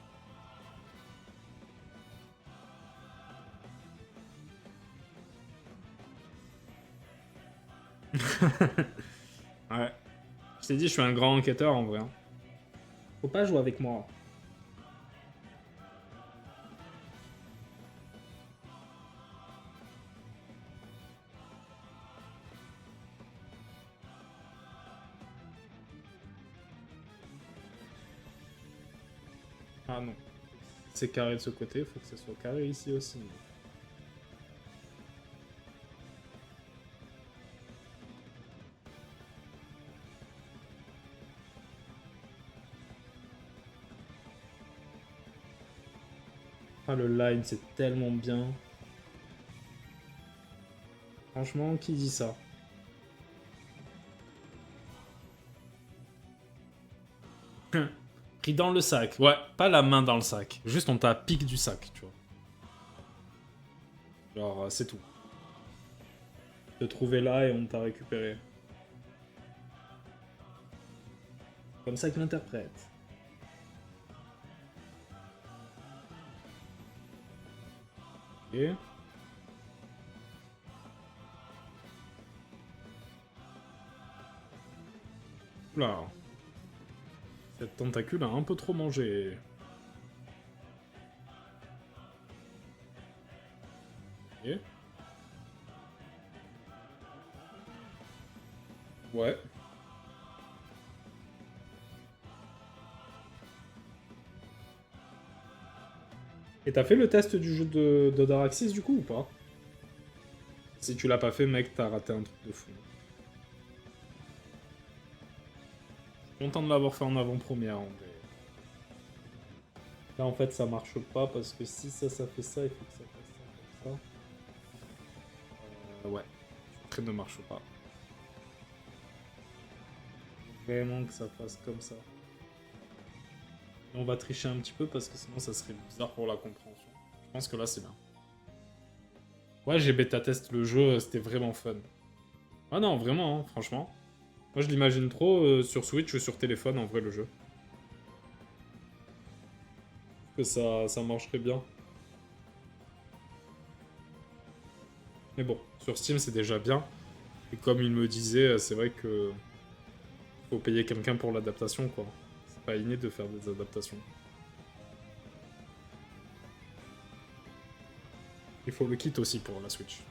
Ouais. Je t'ai dit, je suis un grand enquêteur en vrai. Hein. Faut pas jouer avec moi. Ah non. C'est carré de ce côté, il faut que ça soit carré ici aussi. Ah, le line, c'est tellement bien. Franchement, qui dit ça? Pris dans le sac. Ouais, pas la main dans le sac. Juste on t'a piqué du sac, tu vois. Genre, c'est tout. Te trouver là et on t'a récupéré. Comme ça que l'interprète. Ok. Oula. Cette tentacule a un peu trop mangé. Ok. Ouais. Et t'as fait le test du jeu de Daraxis du coup ou pas? Si tu l'as pas fait, mec, t'as raté un truc de fou. Content de l'avoir fait en avant-première en vrai. Là en fait ça marche pas parce que si ça fait ça, il faut que ça fasse ça comme ça. Ouais. Le trait ne marche pas. Vraiment que ça fasse comme ça. Et on va tricher un petit peu parce que sinon ça serait bizarre pour la compréhension. Je pense que là c'est bien. Ouais, j'ai bêta test le jeu, c'était vraiment fun. Ah non, vraiment, hein, franchement. Moi je l'imagine trop sur Switch ou sur téléphone en vrai le jeu. Que ça marcherait bien. Mais bon, sur Steam c'est déjà bien. Et comme il me disait, c'est vrai que faut payer quelqu'un pour l'adaptation quoi. C'est pas inné de faire des adaptations. Il faut le kit aussi pour la Switch.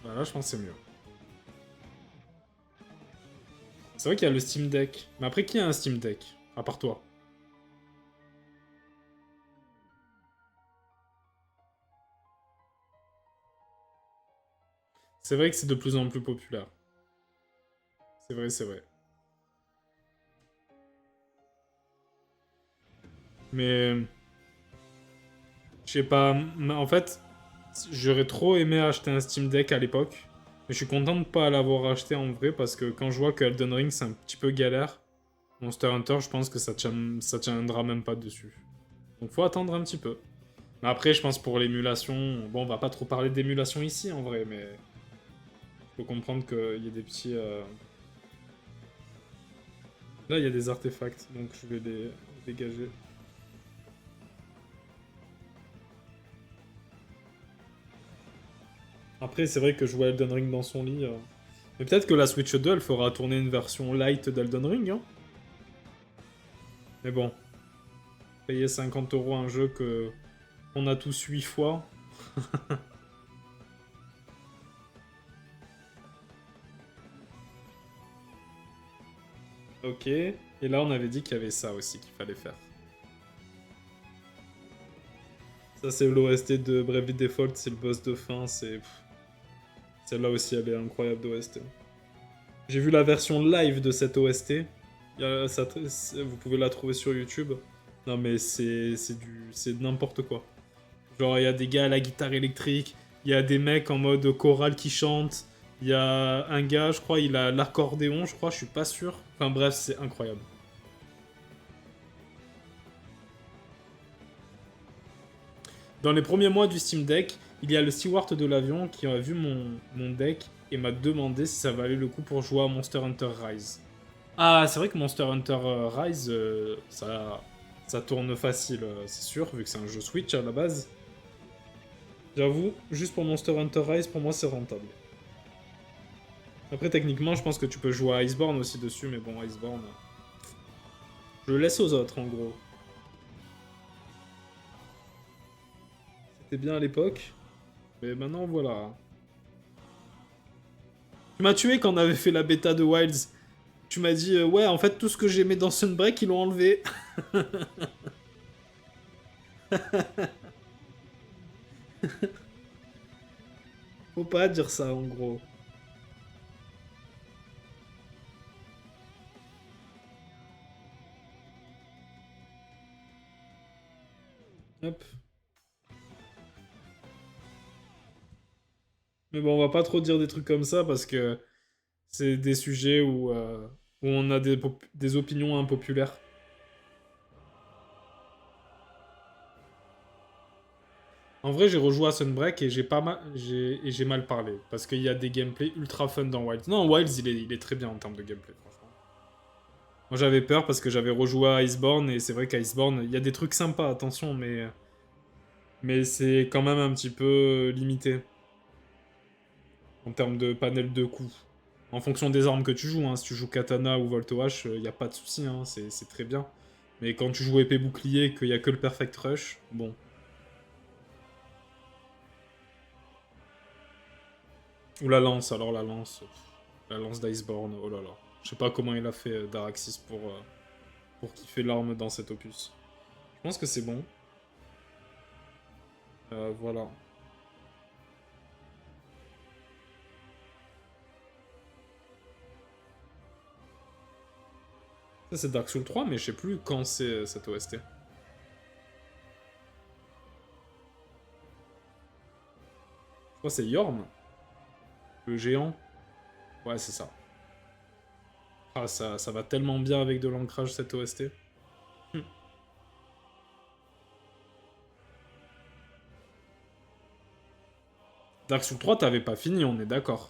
Bah là je pense que c'est mieux. C'est vrai qu'il y a le Steam Deck. Mais après qui a un Steam Deck? À part toi. C'est vrai que c'est de plus en plus populaire. C'est vrai, c'est vrai. Mais... Je sais pas... En fait, j'aurais trop aimé acheter un Steam Deck à l'époque. Mais je suis content de pas l'avoir acheté en vrai parce que quand je vois que Elden Ring c'est un petit peu galère, Monster Hunter je pense que ça tiendra même pas dessus. Donc faut attendre un petit peu. Mais après je pense pour l'émulation... Bon on va pas trop parler d'émulation ici en vrai mais... Faut comprendre qu'il y a des petits... Là il y a des artefacts donc je vais les dégager. Après, c'est vrai que je vois Elden Ring dans son lit. Mais peut-être que la Switch 2, elle fera tourner une version light d'Elden Ring. Hein. Mais bon, payer 50 € un jeu que on a tous 8 fois. Ok. Et là, on avait dit qu'il y avait ça aussi qu'il fallait faire. Ça, c'est l'OST de Bravely Default, c'est le boss de fin, c'est... Celle-là aussi, elle est incroyable d'OST. J'ai vu la version live de cette OST. Vous pouvez la trouver sur YouTube. Non mais c'est n'importe quoi. Genre il y a des gars à la guitare électrique, il y a des mecs en mode chorale qui chantent, il y a un gars, je crois, il a l'accordéon, je crois, je suis pas sûr. Enfin bref, c'est incroyable. Dans les premiers mois du Steam Deck, il y a le steward de l'avion qui a vu mon deck et m'a demandé si ça valait le coup pour jouer à Monster Hunter Rise. Ah, c'est vrai que Monster Hunter Rise, ça tourne facile, c'est sûr, vu que c'est un jeu Switch à la base. J'avoue, juste pour Monster Hunter Rise, pour moi, c'est rentable. Après, techniquement, je pense que tu peux jouer à Iceborne aussi dessus, mais bon, Iceborne... Je le laisse aux autres, en gros. C'était bien à l'époque, mais maintenant, voilà. Tu m'as tué quand on avait fait la bêta de Wilds. Tu m'as dit, ouais, en fait, tout ce que j'aimais dans Sunbreak, ils l'ont enlevé. Faut pas dire ça, en gros. Hop. Mais bon, on va pas trop dire des trucs comme ça parce que c'est des sujets où on a des opinions impopulaires. En vrai, j'ai rejoué à Sunbreak et j'ai mal parlé parce qu'il y a des gameplays ultra fun dans Wilds. Non, Wilds, il est très bien en termes de gameplay, franchement. Moi, j'avais peur parce que j'avais rejoué à Iceborne et c'est vrai qu'à Iceborne, il y a des trucs sympas, attention, mais c'est quand même un petit peu limité en termes de panel de coups. En fonction des armes que tu joues, hein. Si tu joues katana ou Volto H, il n'y a pas de souci, hein. C'est très bien. Mais quand tu joues épée bouclier, qu'il n'y a que le perfect rush, bon. Ou la lance, alors la lance. La lance d'Iceborne, oh là là. Je sais pas comment il a fait Daraxis pour kiffer l'arme dans cet opus. Je pense que c'est bon. Voilà. Ça c'est Dark Souls 3, mais je sais plus quand c'est cette OST. Je crois que c'est Yorm, le géant. Ouais, c'est ça. Ah, ça va tellement bien avec de l'ancrage cette OST. Hmm. Dark Souls 3, t'avais pas fini, on est d'accord.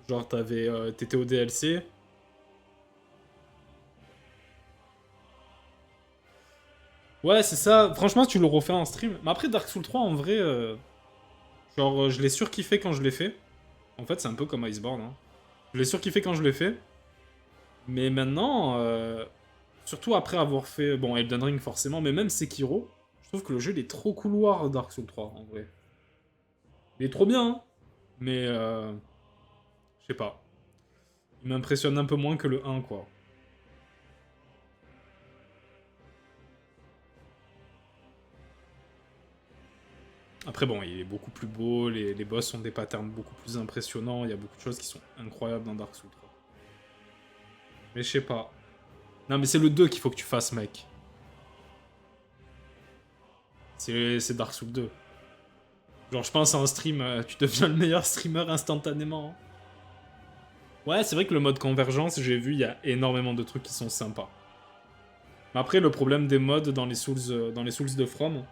Genre, t'étais au DLC. Ouais, c'est ça. Franchement, tu le refais en stream. Mais après, Dark Souls 3, en vrai, genre, je l'ai surkiffé quand je l'ai fait. En fait, c'est un peu comme Iceborne, hein. Je l'ai surkiffé quand je l'ai fait. Mais maintenant, surtout après avoir fait, bon, Elden Ring forcément, mais même Sekiro, je trouve que le jeu il est trop couloir Dark Souls 3 en vrai. Il est trop bien, hein, mais je sais pas. Il m'impressionne un peu moins que le 1, quoi. Après, bon, il est beaucoup plus beau, les boss ont des patterns beaucoup plus impressionnants, il y a beaucoup de choses qui sont incroyables dans Dark Souls 3. Mais je sais pas. Non, mais c'est le 2 qu'il faut que tu fasses, mec. C'est Dark Souls 2. Genre, je pense à un stream, tu deviens le meilleur streamer instantanément. Ouais, c'est vrai que le mode convergence, j'ai vu, il y a énormément de trucs qui sont sympas. Mais après, le problème des mods dans les Souls de From,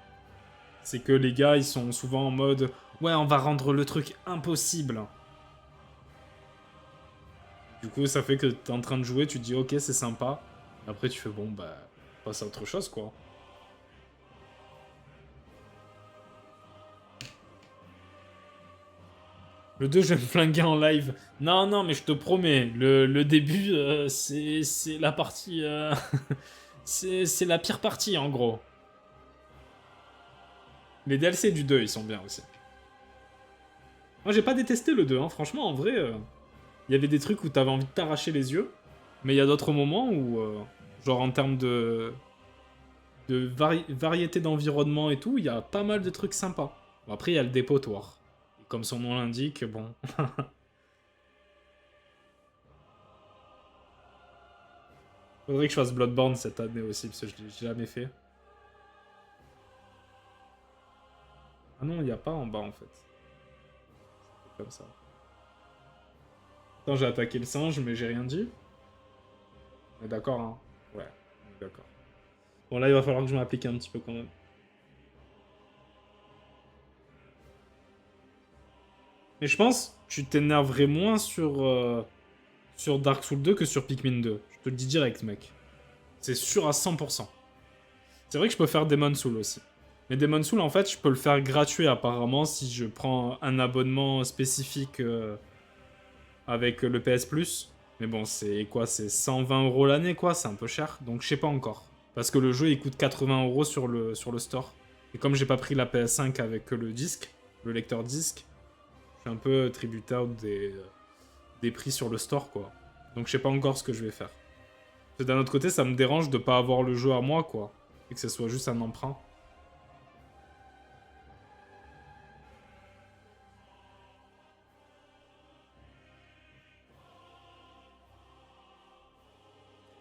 c'est que les gars, ils sont souvent en mode ouais, on va rendre le truc impossible. Du coup, ça fait que t'es en train de jouer, tu te dis ok, c'est sympa. Après, tu fais bon, bah, passe à autre chose, quoi. Le 2, je vais me flinguer en live. Non, non, mais je te promets, le début, c'est la partie. C'est la pire partie, en gros. Les DLC du 2, ils sont bien aussi. Moi, j'ai pas détesté le 2, hein. Franchement, en vrai, il y avait des trucs où t'avais envie de t'arracher les yeux. Mais il y a d'autres moments où, genre en termes de variété d'environnement et tout, il y a pas mal de trucs sympas. Bon, après, il y a le dépotoir. Et comme son nom l'indique, bon. Faudrait que je fasse Bloodborne cette année aussi, parce que je l'ai jamais fait. Ah non, il n'y a pas en bas en fait. C'est comme ça. Attends, j'ai attaqué le singe, mais j'ai rien dit. On est d'accord, hein? Ouais, on est d'accord. Bon, là, il va falloir que je m'applique un petit peu quand même. Mais je pense que tu t'énerverais moins sur Dark Souls 2 que sur Pikmin 2. Je te le dis direct, mec. C'est sûr à 100%. C'est vrai que je peux faire Demon Soul aussi. Mais Demon Soul, en fait, je peux le faire gratuit apparemment si je prends un abonnement spécifique avec le PS Plus. Mais bon, c'est quoi? C'est 120 € l'année, quoi. C'est un peu cher. Donc je sais pas encore. Parce que le jeu, il coûte 80 € sur le store. Et comme j'ai pas pris la PS5 avec le disque, le lecteur disque, je suis un peu tributaire des prix sur le store, quoi. Donc je sais pas encore ce que je vais faire. D'un autre côté, ça me dérange de pas avoir le jeu à moi, quoi. Et que ce soit juste un emprunt.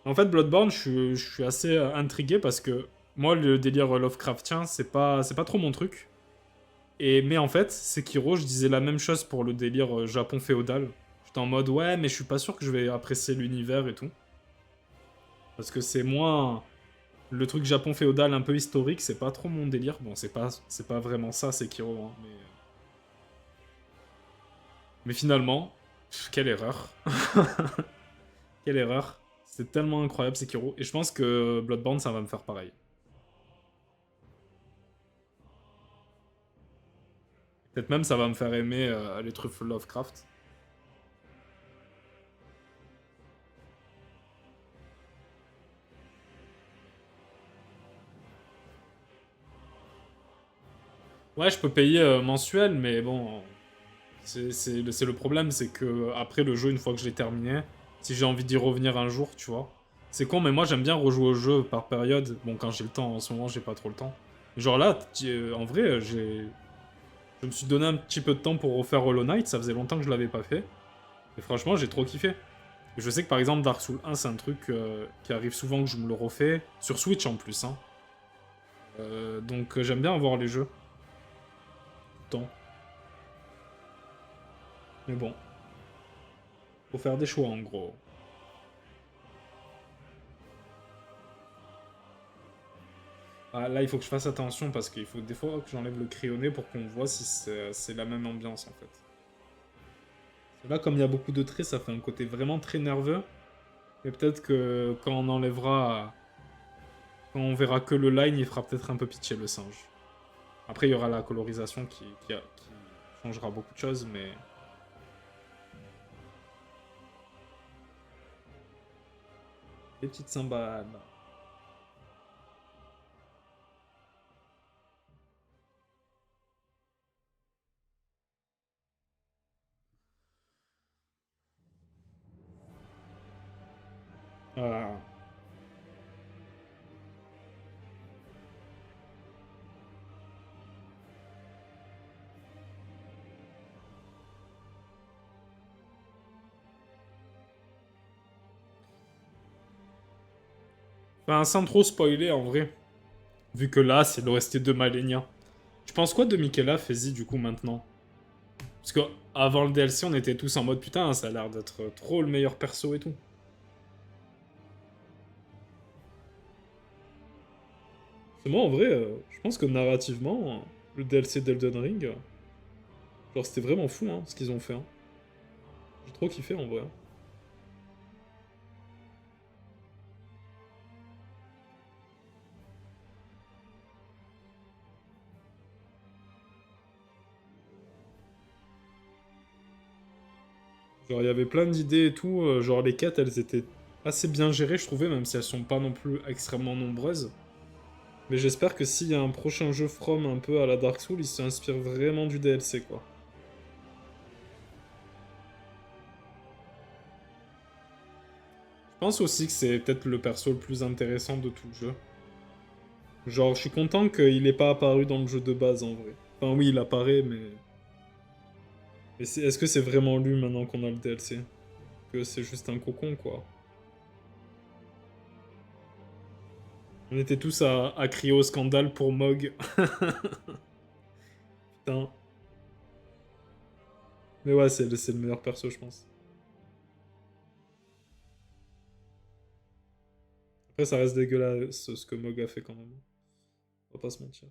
En fait, Bloodborne, je suis assez intrigué parce que moi, le délire Lovecraftien, c'est pas trop mon truc. Mais en fait, Sekiro, je disais la même chose pour le délire Japon féodal. J'étais en mode, ouais, mais je suis pas sûr que je vais apprécier l'univers et tout. Parce que c'est moins. Le truc Japon féodal un peu historique, c'est pas trop mon délire. Bon, c'est pas vraiment ça, Sekiro, hein, mais finalement, quelle erreur. Quelle erreur. C'est tellement incroyable, Sekiro. Et je pense que Bloodborne, ça va me faire pareil. Peut-être même ça va me faire aimer les truffes Lovecraft. Ouais, je peux payer mensuel, mais bon, c'est le problème, c'est que après le jeu, une fois que je l'ai terminé, si j'ai envie d'y revenir un jour, tu vois. C'est con, mais moi j'aime bien rejouer au jeu par période. Bon, quand j'ai le temps, en ce moment, j'ai pas trop le temps. Genre là, en vrai, je me suis donné un petit peu de temps pour refaire Hollow Knight, ça faisait longtemps que je l'avais pas fait. Et franchement, j'ai trop kiffé. Et je sais que par exemple, Dark Souls 1, c'est un truc qui arrive souvent que je me le refais, sur Switch en plus, hein. Donc j'aime bien avoir les jeux, tout le temps. Mais bon, faut faire des choix en gros. Ah, là, il faut que je fasse attention parce qu'il faut des fois que j'enlève le crayonné pour qu'on voit si c'est la même ambiance en fait. Là, comme il y a beaucoup de traits, ça fait un côté vraiment très nerveux. Mais peut-être que quand on enlèvera. Quand on verra que le line, il fera peut-être un peu pitié le singe. Après, il y aura la colorisation qui changera beaucoup de choses, mais. Les petites cymbales. Voilà. Enfin, sans trop spoiler en vrai. Vu que là, c'est l'OST de Malenia. Tu penses quoi de Michaela Fezi du coup maintenant? Parce que avant le DLC, on était tous en mode putain, ça a l'air d'être trop le meilleur perso et tout. C'est moi en vrai, je pense que narrativement, le DLC d'Elden Ring, genre c'était vraiment fou hein, ce qu'ils ont fait, hein. J'ai trop kiffé en vrai, hein. Genre il y avait plein d'idées et tout, genre les quêtes elles étaient assez bien gérées je trouvais, même si elles sont pas non plus extrêmement nombreuses. Mais j'espère que s'il y a un prochain jeu From un peu à la Dark Souls, il s'inspire vraiment du DLC quoi. Je pense aussi que c'est peut-être le perso le plus intéressant de tout le jeu. Genre, je suis content qu'il ait pas apparu dans le jeu de base en vrai. Enfin, oui, il apparaît, mais. Est-ce que c'est vraiment lui maintenant qu'on a le DLC? Que c'est juste un cocon, quoi. On était tous à crier au scandale pour Mog. Putain. Mais ouais, c'est le meilleur perso, je pense. Après, ça reste dégueulasse ce que Mog a fait quand même. On va pas se mentir.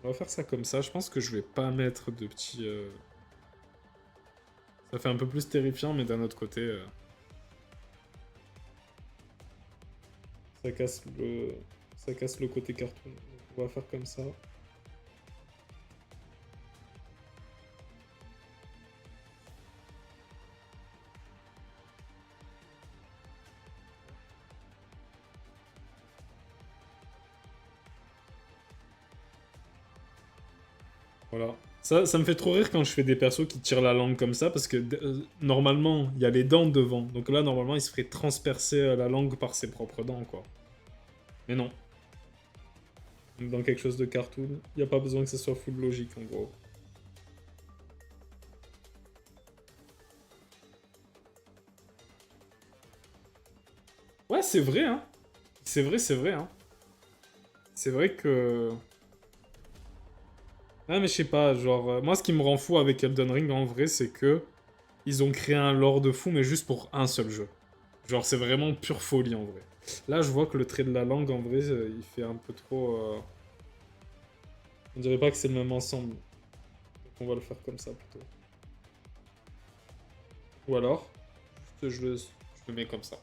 On va faire ça comme ça. Je pense que je vais pas mettre de petits... Ça fait un peu plus terrifiant, mais d'un autre côté... Ça casse le... Ça casse le côté cartoon. Donc, on va faire comme ça. Voilà. Ça me fait trop rire quand je fais des persos qui tirent la langue comme ça, parce que normalement, il y a les dents devant. Donc là, normalement, il se ferait transpercer la langue par ses propres dents, quoi. Mais non. Dans quelque chose de cartoon, il n'y a pas besoin que ce soit full logique, en gros. Ouais, c'est vrai, hein. C'est vrai, hein. C'est vrai que... Ah, mais je sais pas, genre... moi, ce qui me rend fou avec Elden Ring, en vrai, c'est que... Ils ont créé un lore de fou, mais juste pour un seul jeu. Genre, c'est vraiment pure folie, en vrai. Là, je vois que le trait de la langue, en vrai, il fait un peu trop... On dirait pas que c'est le même ensemble. Donc on va le faire comme ça, plutôt. Ou alors, je le mets comme ça.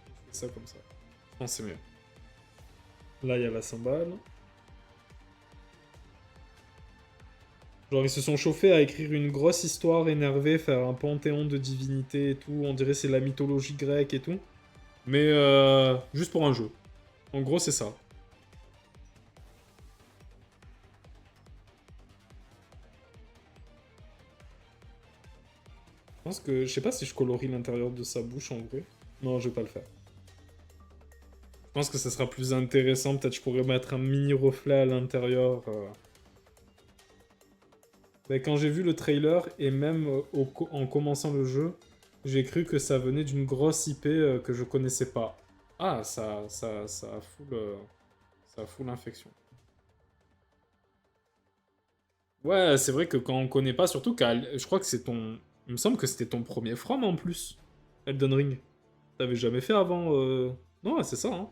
Je fais ça comme ça. Je pense que c'est mieux. Là, il y a la cymbale. Genre, ils se sont chauffés à écrire une grosse histoire énervée, faire un panthéon de divinités et tout. On dirait c'est la mythologie grecque et tout. Mais juste pour un jeu. En gros, c'est ça. Je pense que... Je sais pas si je colorie l'intérieur de sa bouche, en vrai. Non, je vais pas le faire. Je pense que ça sera plus intéressant. Peut-être je pourrais mettre un mini reflet à l'intérieur. Mais quand j'ai vu le trailer, et même en commençant le jeu, j'ai cru que ça venait d'une grosse IP que je connaissais pas. Ah, ça fout l'infection. Ouais, c'est vrai que quand on connaît pas, surtout je crois que c'est ton... Il me semble que c'était ton premier From en plus, Elden Ring. T'avais jamais fait avant... Non, ouais, c'est ça, hein.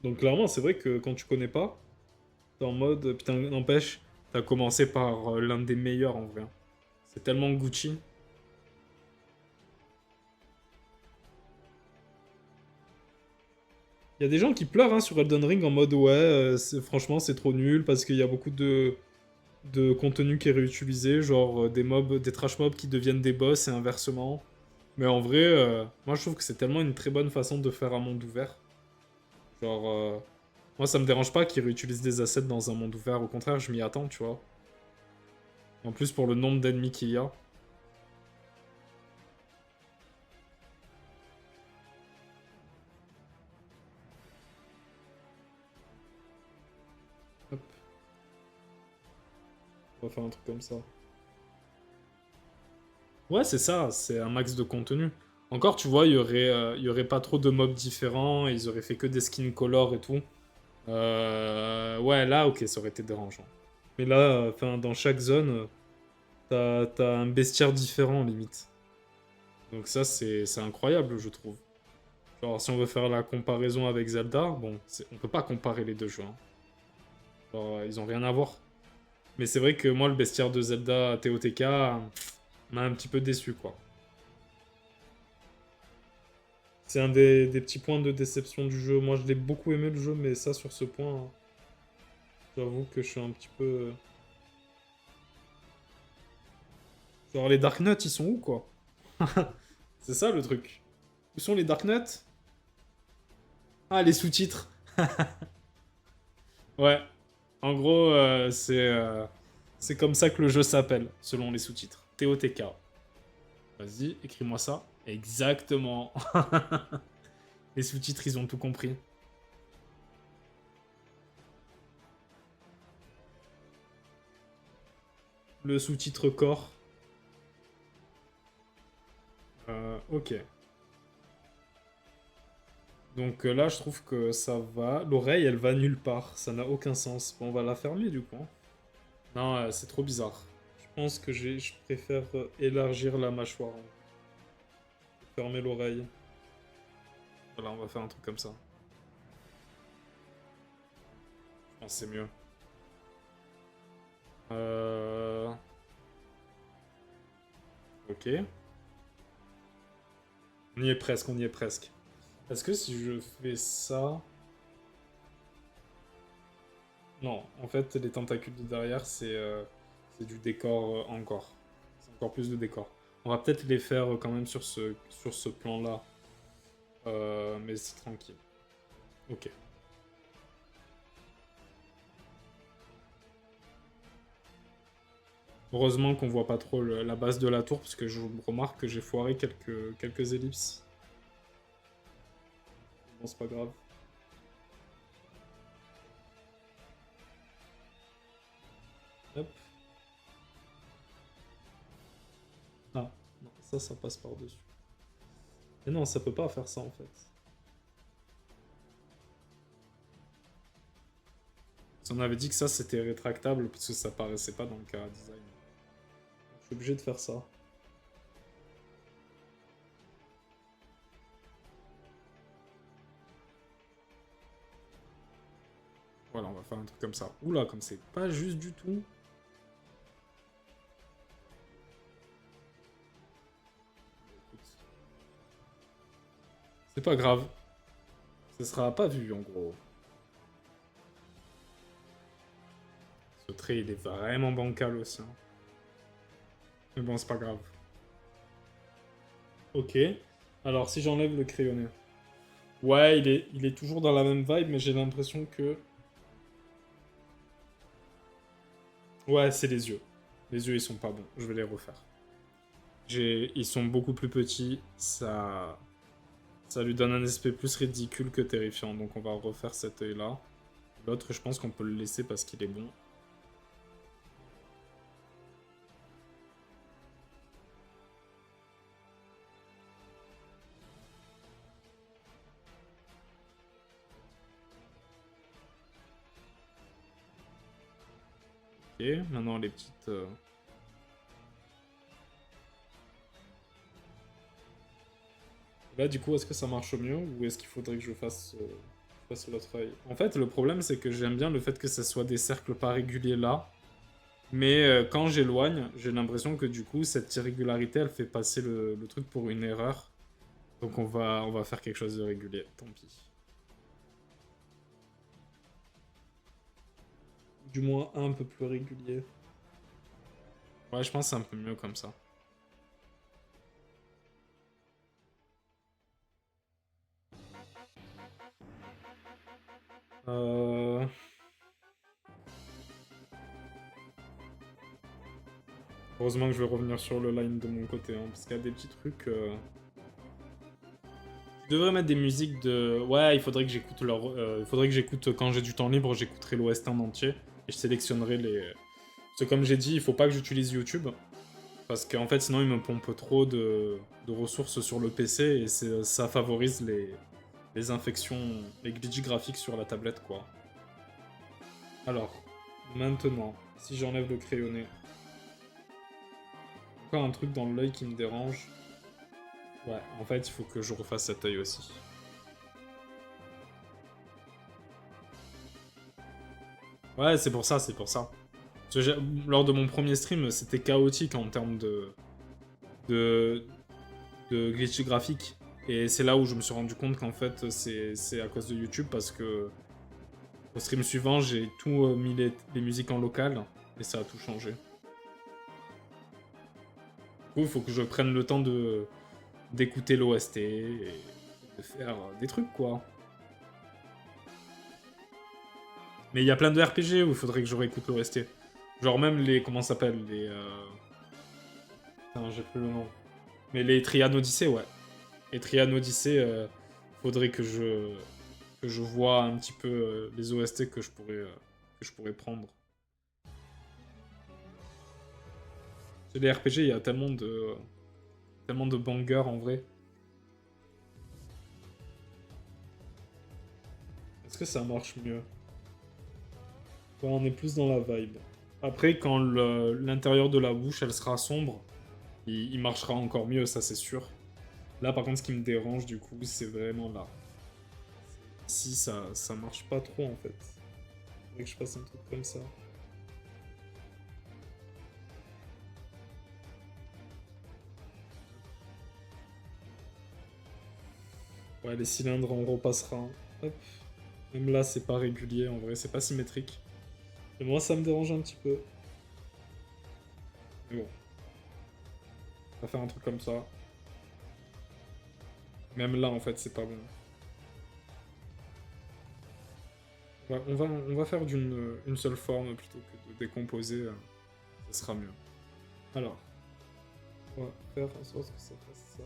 Donc clairement, c'est vrai que quand tu connais pas, t'es en mode... Putain, n'empêche, t'as commencé par l'un des meilleurs en vrai. C'est tellement Gucci. Il y a des gens qui pleurent hein, sur Elden Ring en mode ouais, franchement c'est trop nul parce qu'il y a beaucoup de contenu qui est réutilisé, genre des mobs, des trash mobs qui deviennent des boss et inversement. Mais en vrai, moi je trouve que c'est tellement une très bonne façon de faire un monde ouvert. Genre, moi ça me dérange pas qu'ils réutilisent des assets dans un monde ouvert, au contraire je m'y attends, tu vois. En plus pour le nombre d'ennemis qu'il y a. Hop, on va faire un truc comme ça. Ouais, c'est ça, c'est un max de contenu. Encore, tu vois, il y aurait pas trop de mobs différents, ils auraient fait que des skins color et tout. Ouais, là, ok, ça aurait été dérangeant. Mais là, enfin, dans chaque zone, t'as un bestiaire différent, limite. Donc ça, c'est incroyable, je trouve. Genre, si on veut faire la comparaison avec Zelda, bon, on peut pas comparer les deux jeux, hein. Genre, ils ont rien à voir. Mais c'est vrai que moi, le bestiaire de Zelda TOTK m'a un petit peu déçu, quoi. C'est un des petits points de déception du jeu. Moi, je l'ai beaucoup aimé le jeu, mais ça, sur ce point, hein, j'avoue que je suis un petit peu... Genre, les Dark Knights, ils sont où, quoi? C'est ça, le truc. Où sont les Dark Knights? Ah, les sous-titres. Ouais. En gros, c'est comme ça que le jeu s'appelle, selon les sous-titres. TOTK. Vas-y, écris-moi ça. Exactement. Les sous-titres, ils ont tout compris. le sous-titre corps. Ok. Donc là, je trouve que ça va. L'oreille, elle va nulle part. Ça n'a aucun sens. Bon, on va la fermer du coup. Non, c'est trop bizarre. Je pense que je préfère élargir la mâchoire. Fermer l'oreille. Voilà, on va faire un truc comme ça. Je pense que c'est mieux. Ok. On y est presque, on y est presque. Est-ce que si je fais ça... Non, en fait, les tentacules de derrière, c'est du décor encore. C'est encore plus de décor. On va peut-être les faire quand même sur ce plan-là. Mais c'est tranquille. Ok. Heureusement qu'on voit pas trop la base de la tour, parce que je remarque que j'ai foiré quelques ellipses. Bon, c'est pas grave. Hop. Ah, non, ça passe par-dessus. Mais non, ça peut pas faire ça, en fait. Si on avait dit que ça, c'était rétractable, parce que ça paraissait pas dans le cara design. Je suis obligé de faire ça. Voilà, on va faire un truc comme ça. Oula, comme c'est pas juste du tout. C'est pas grave. Ce sera pas vu, en gros. Ce trait, il est vraiment bancal aussi. Hein. Mais bon, c'est pas grave. Ok. Alors, si j'enlève le crayonné. Ouais, il est toujours dans la même vibe, mais j'ai l'impression que... Ouais, c'est les yeux. Les yeux, ils sont pas bons. Je vais les refaire. Ils sont beaucoup plus petits. Ça lui donne un aspect plus ridicule que terrifiant. Donc, on va refaire cet œil-là. L'autre, je pense qu'on peut le laisser parce qu'il est bon. Ok, maintenant les petites... Là, du coup, est-ce que ça marche mieux ou est-ce qu'il faudrait que je fasse l'autre œil? En fait, le problème, c'est que j'aime bien le fait que ça soit des cercles pas réguliers là. Mais quand j'éloigne, j'ai l'impression que du coup, cette irrégularité, elle fait passer le truc pour une erreur. Donc on va faire quelque chose de régulier, tant pis. Du moins un peu plus régulier. Ouais, je pense que c'est un peu mieux comme ça. Euh... Heureusement que je vais revenir sur le line de mon côté, hein, parce qu'il y a des petits trucs... Je devrais mettre des musiques de... Ouais, il faudrait que j'écoute, quand j'ai du temps libre, j'écouterai l'OST en entier, et je sélectionnerai les... Parce que comme j'ai dit, il faut pas que j'utilise YouTube, parce qu'en fait, sinon, il me pompe trop de ressources sur le PC, et ça favorise les infections, les glitches graphiques sur la tablette, quoi. Alors, maintenant, si j'enlève le crayonné... Encore un truc dans l'œil qui me dérange. Ouais, en fait, il faut que je refasse cet œil aussi. Ouais, c'est pour ça, c'est pour ça. Parce que lors de mon premier stream, c'était chaotique en termes de, de glitch graphique. Et c'est là où je me suis rendu compte qu'en fait, c'est à cause de YouTube parce que au stream suivant, j'ai tout mis les musiques en local et ça a tout changé. Du coup, il faut que je prenne le temps d'écouter l'OST et de faire des trucs, quoi. Mais il y a plein de RPG où il faudrait que je réécoute l'OST. Genre même les... Comment ça s'appelle les... Putain, j'ai plus le nom. Mais les Trian Odyssey, ouais. Les Trian Odyssey, faudrait que je vois un petit peu les OST que je pourrais prendre. Les RPG, il y a tellement de bangers en vrai. Est-ce que ça marche mieux? Ouais, on est plus dans la vibe. Après, quand l'intérieur de la bouche, elle sera sombre, il marchera encore mieux, ça c'est sûr. Là, par contre, ce qui me dérange, du coup, c'est vraiment là. Ici, ça marche pas trop, en fait. Faudrait que je fasse un truc comme ça. Ouais, les cylindres, on repassera. Hop. Même là, c'est pas régulier, en vrai, c'est pas symétrique. Et moi, ça me dérange un petit peu. Mais bon. On va faire un truc comme ça. Même là, en fait, c'est pas bon. Ouais, on va faire une seule forme plutôt que de décomposer. Ça sera mieux. Alors, on va faire en sorte que ça fasse ça.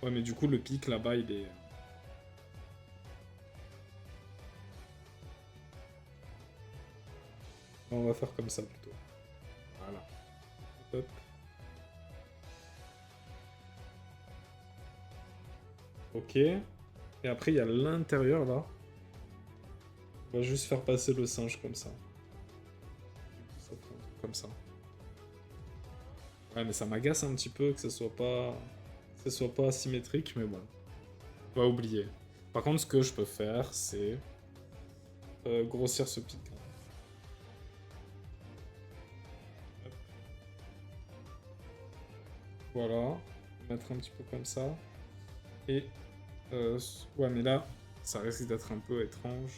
Ouais, mais du coup, le pic là-bas, il est. On va faire comme ça plutôt. Voilà. Hop. Ok. Et après, il y a l'intérieur là. On va juste faire passer le singe comme ça. Ça fait un truc comme ça. Ouais, mais ça m'agace un petit peu que ce soit pas symétrique, mais bon. On va oublier. Par contre, ce que je peux faire, c'est grossir ce pic. Hop. Voilà. Mettre un petit peu comme ça. Et ouais, mais là, ça risque d'être un peu étrange.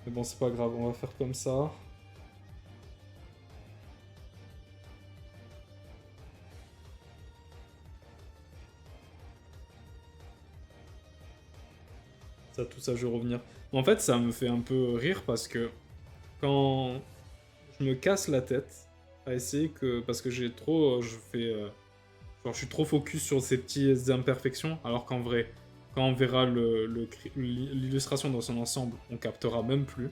Mais bon, c'est pas grave, on va faire comme ça. Ça, tout ça, je vais revenir. En fait, ça me fait un peu rire parce que quand je me casse la tête à essayer que... Parce que j'ai trop... je fais... genre, je suis trop focus sur ces petites imperfections, alors qu'en vrai, quand on verra l'illustration dans son ensemble, on captera même plus.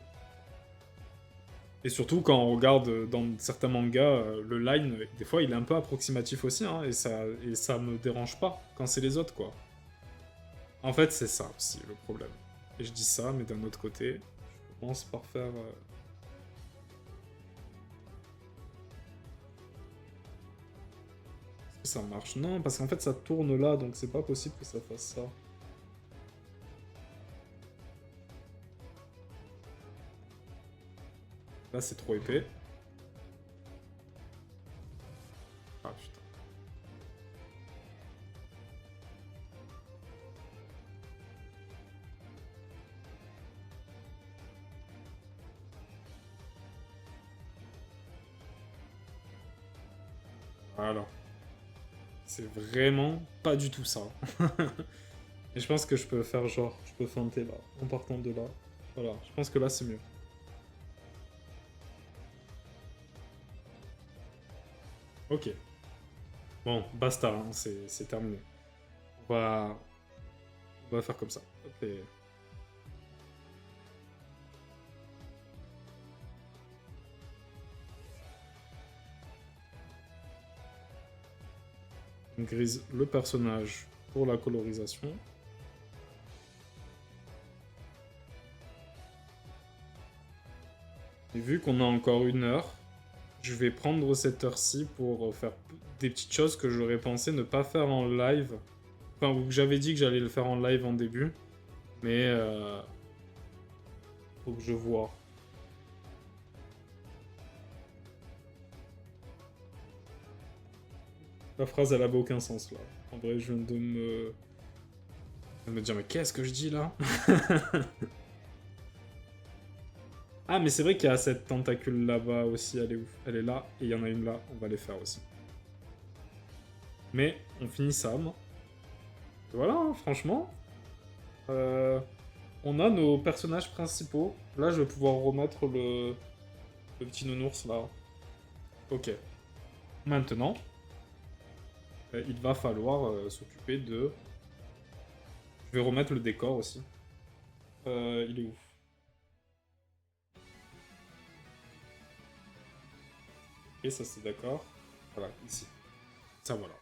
Et surtout, quand on regarde dans certains mangas, le line, des fois, il est un peu approximatif aussi, hein, et ça me dérange pas quand c'est les autres, quoi. En fait, c'est ça aussi, le problème. Et je dis ça, mais d'un autre côté, je commence par faire... Est-ce que ça marche? Non, parce qu'en fait, ça tourne là, donc c'est pas possible que ça fasse ça. Là, c'est trop épais. Ah, putain. Voilà. C'est vraiment pas du tout ça. Et je pense que je peux faire genre, je peux feinter là, en partant de là. Voilà, je pense que là c'est mieux. Ok. Bon, basta, hein, c'est terminé. On va, on va faire comme ça. Hop, et... On grise le personnage pour la colorisation. Et vu qu'on a encore 1 heure, je vais prendre cette heure-ci pour faire des petites choses que j'aurais pensé ne pas faire en live. Enfin, ou que j'avais dit que j'allais le faire en live en début. Mais faut que je vois. La phrase, elle avait aucun sens là. En vrai, je viens de me dire, mais qu'est-ce que je dis là? Ah, mais c'est vrai qu'il y a cette tentacule là-bas aussi, elle est ouf. Elle est là, et il y en a une là, on va les faire aussi. Mais on finit ça, moi. Et voilà, hein, franchement. On a nos personnages principaux. Là, je vais pouvoir remettre le petit nounours là. Ok. Maintenant, il va falloir s'occuper de... Je vais remettre le décor aussi. Il est où? Ok, ça c'est d'accord. Voilà, ici. Ça voilà.